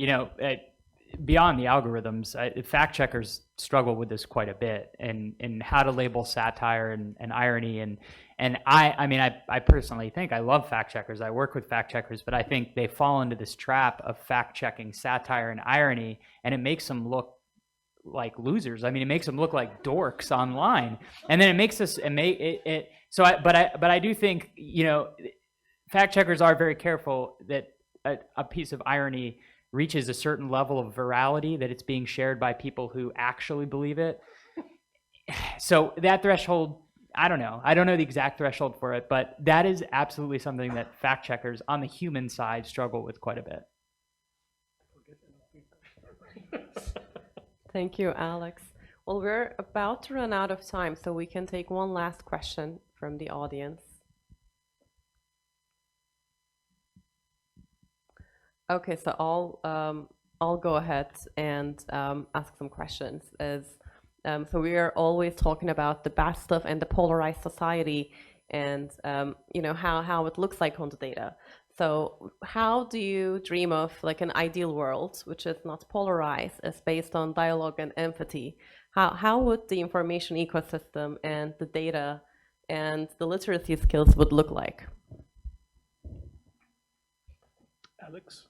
beyond the algorithms, fact checkers struggle with this quite a bit, and how to label satire and irony. And I personally think I love fact checkers. I work with fact checkers, but I think they fall into this trap of fact checking satire and irony, and it makes them look like losers. I mean, it makes them look like dorks online, and then it makes us But I do think fact checkers are very careful that a piece of irony reaches a certain level of virality, that it's being shared by people who actually believe it. So that threshold, I don't know the exact threshold for it, but that is absolutely something that fact checkers on the human side struggle with quite a bit. Thank you, Alex. Well, we're about to run out of time, so we can take one last question from the audience. Okay, so I'll go ahead and ask some questions. So we are always talking about the bad stuff and the polarized society. and how it looks like on the data. So how do you dream of like an ideal world, which is not polarized, is based on dialogue and empathy? How would the information ecosystem and the data and the literacy skills would look like? Alex?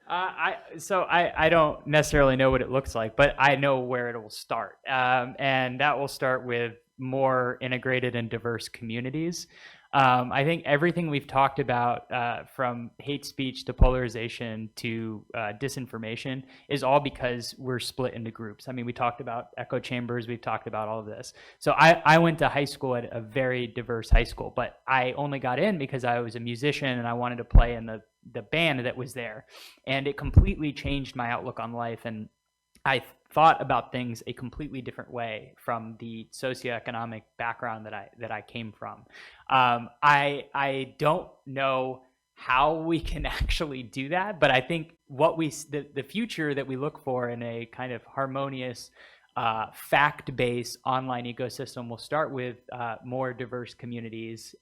I don't necessarily know what it looks like, but I know where it will start. And that will start with more integrated and diverse communities. I think everything we've talked about, from hate speech to polarization to disinformation, is all because we're split into groups. I mean, we talked about echo chambers, we've talked about all of this. So I went to high school at a very diverse high school, but I only got in because I was a musician and I wanted to play in the band that was there. And it completely changed my outlook on life. And I thought about things a completely different way from the socioeconomic background that I came from. I don't know how we can actually do that, but I think the future that we look for in a kind of harmonious, fact-based online ecosystem will start with more diverse communities,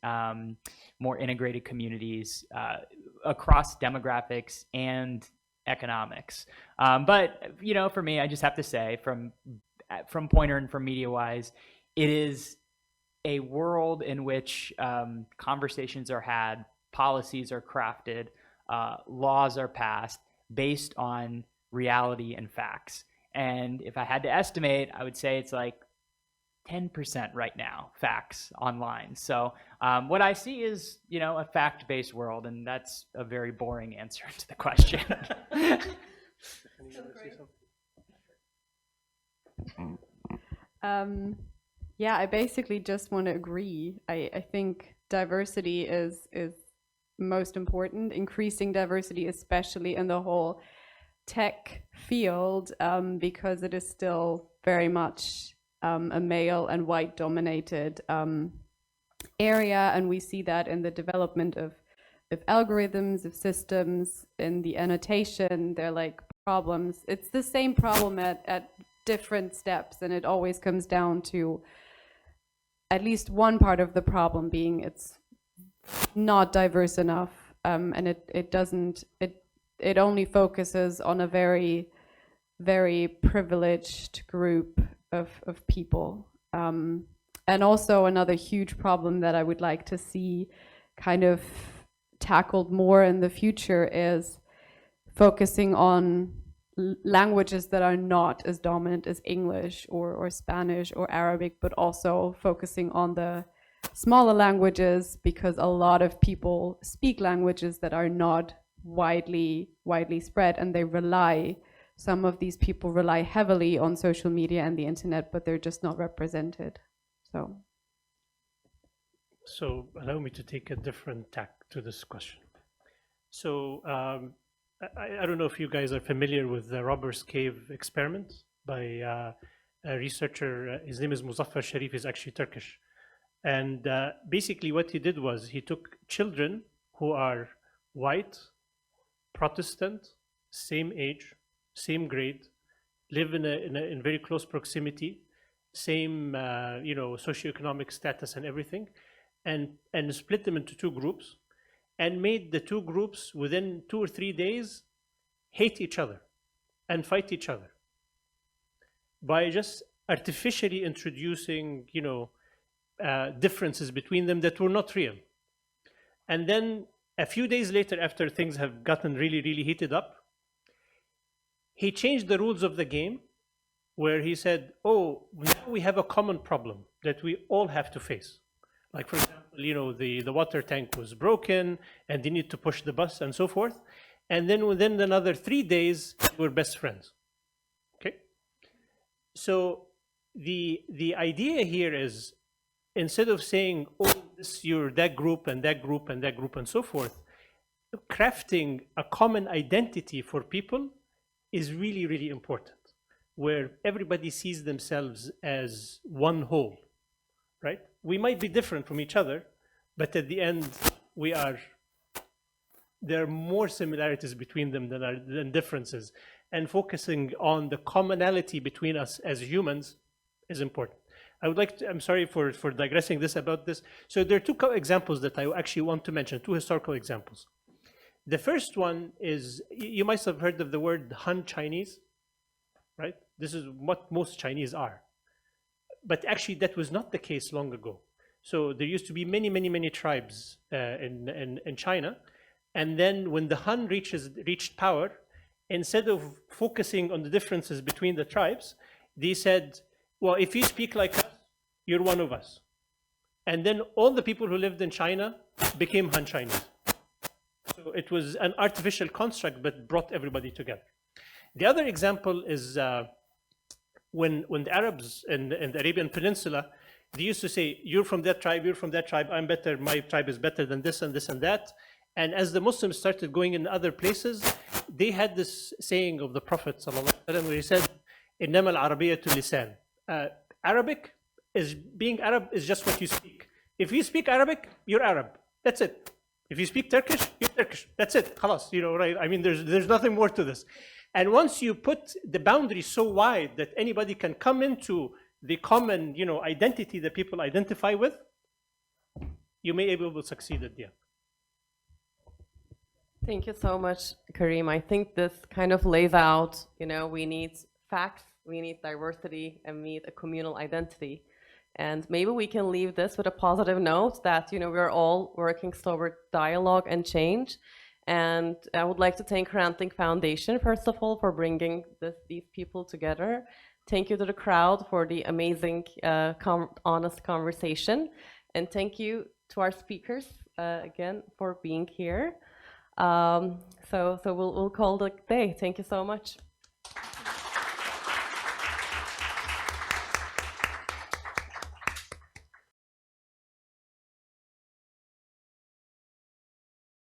more integrated communities across demographics and economics. But for me, I just have to say, from Pointer and from MediaWise, it is a world in which conversations are had, policies are crafted, laws are passed based on reality and facts. And if I had to estimate, I would say it's like 10% right now, facts online. So what I see is, a fact-based world, and that's a very boring answer to the question. Yeah, I basically just want to agree. I think diversity is most important, increasing diversity, especially in the whole tech field, because it is still very much a male and white dominated area, and we see that in the development of algorithms, of systems, in the annotation. They're like problems. It's the same problem at different steps, and it always comes down to at least one part of the problem being it's not diverse enough, and it only focuses on a very, very privileged group of people. And also another huge problem that I would like to see kind of tackled more in the future is focusing on languages that are not as dominant as English or Spanish or Arabic, but also focusing on the smaller languages, because a lot of people speak languages that are not widely spread, and some of these people rely heavily on social media and the internet, but they're just not represented. So allow me to take a different tack to this question. So I don't know if you guys are familiar with the Robbers Cave experiment by a researcher. His name is Muzaffar Sharif. He's actually Turkish. And basically what he did was he took children who are white, Protestant, same age, same grade, live in very close proximity, same socioeconomic status and everything, and split them into two groups, and made the two groups within 2 or 3 days hate each other and fight each other by just artificially introducing differences between them that were not real. And then a few days later, after things have gotten really, really heated up, he changed the rules of the game, where he said, oh, now we have a common problem that we all have to face. Like, for example, the water tank was broken and they need to push the bus and so forth. And then within another 3 days, we were best friends. Okay? So the idea here is, instead of saying, oh, you're that group and that group and that group and so forth, crafting a common identity for people is really, really important, where everybody sees themselves as one whole, right? We might be different from each other, but at the end, there are more similarities between them than differences. And focusing on the commonality between us as humans is important. I would like to, I'm sorry for digressing this about this. So there are two examples that I actually want to mention, two historical examples. The first one is, you might have heard of the word Han Chinese, right? This is what most Chinese are. But actually that was not the case long ago. So there used to be many tribes in China. And then when the Han reached power, instead of focusing on the differences between the tribes, they said, well, if you speak like us, you're one of us. And then all the people who lived in China became Han Chinese. So it was an artificial construct, but brought everybody together. The other example is when the Arabs in the Arabian Peninsula, they used to say, you're from that tribe, you're from that tribe, I'm better, my tribe is better than this and this and that. And as the Muslims started going in other places, they had this saying of the Prophet ﷺ where he said, إِنَّمَا الْعَرَبِيَّةُ لِسَانٌ. Arabic is, being Arab is just what you speak. If you speak Arabic, you're Arab. That's it. If you speak Turkish, you're Turkish. That's it. Khalas, you know, right? I mean, there's nothing more to this. And once you put the boundary so wide that anybody can come into the common, you know, identity that people identify with, you may be able to succeed at the end. Thank you so much, Karim. I think this kind of lays out, you know, we need facts, we need diversity, and we need a communal identity. And maybe we can leave this with a positive note that, you know, we're all working toward dialogue and change. And I would like to thank Hrant Foundation, first of all, for bringing these people together. Thank you to the crowd for the amazing, honest conversation. And thank you to our speakers, again, for being here. So we'll call it a day. Thank you so much.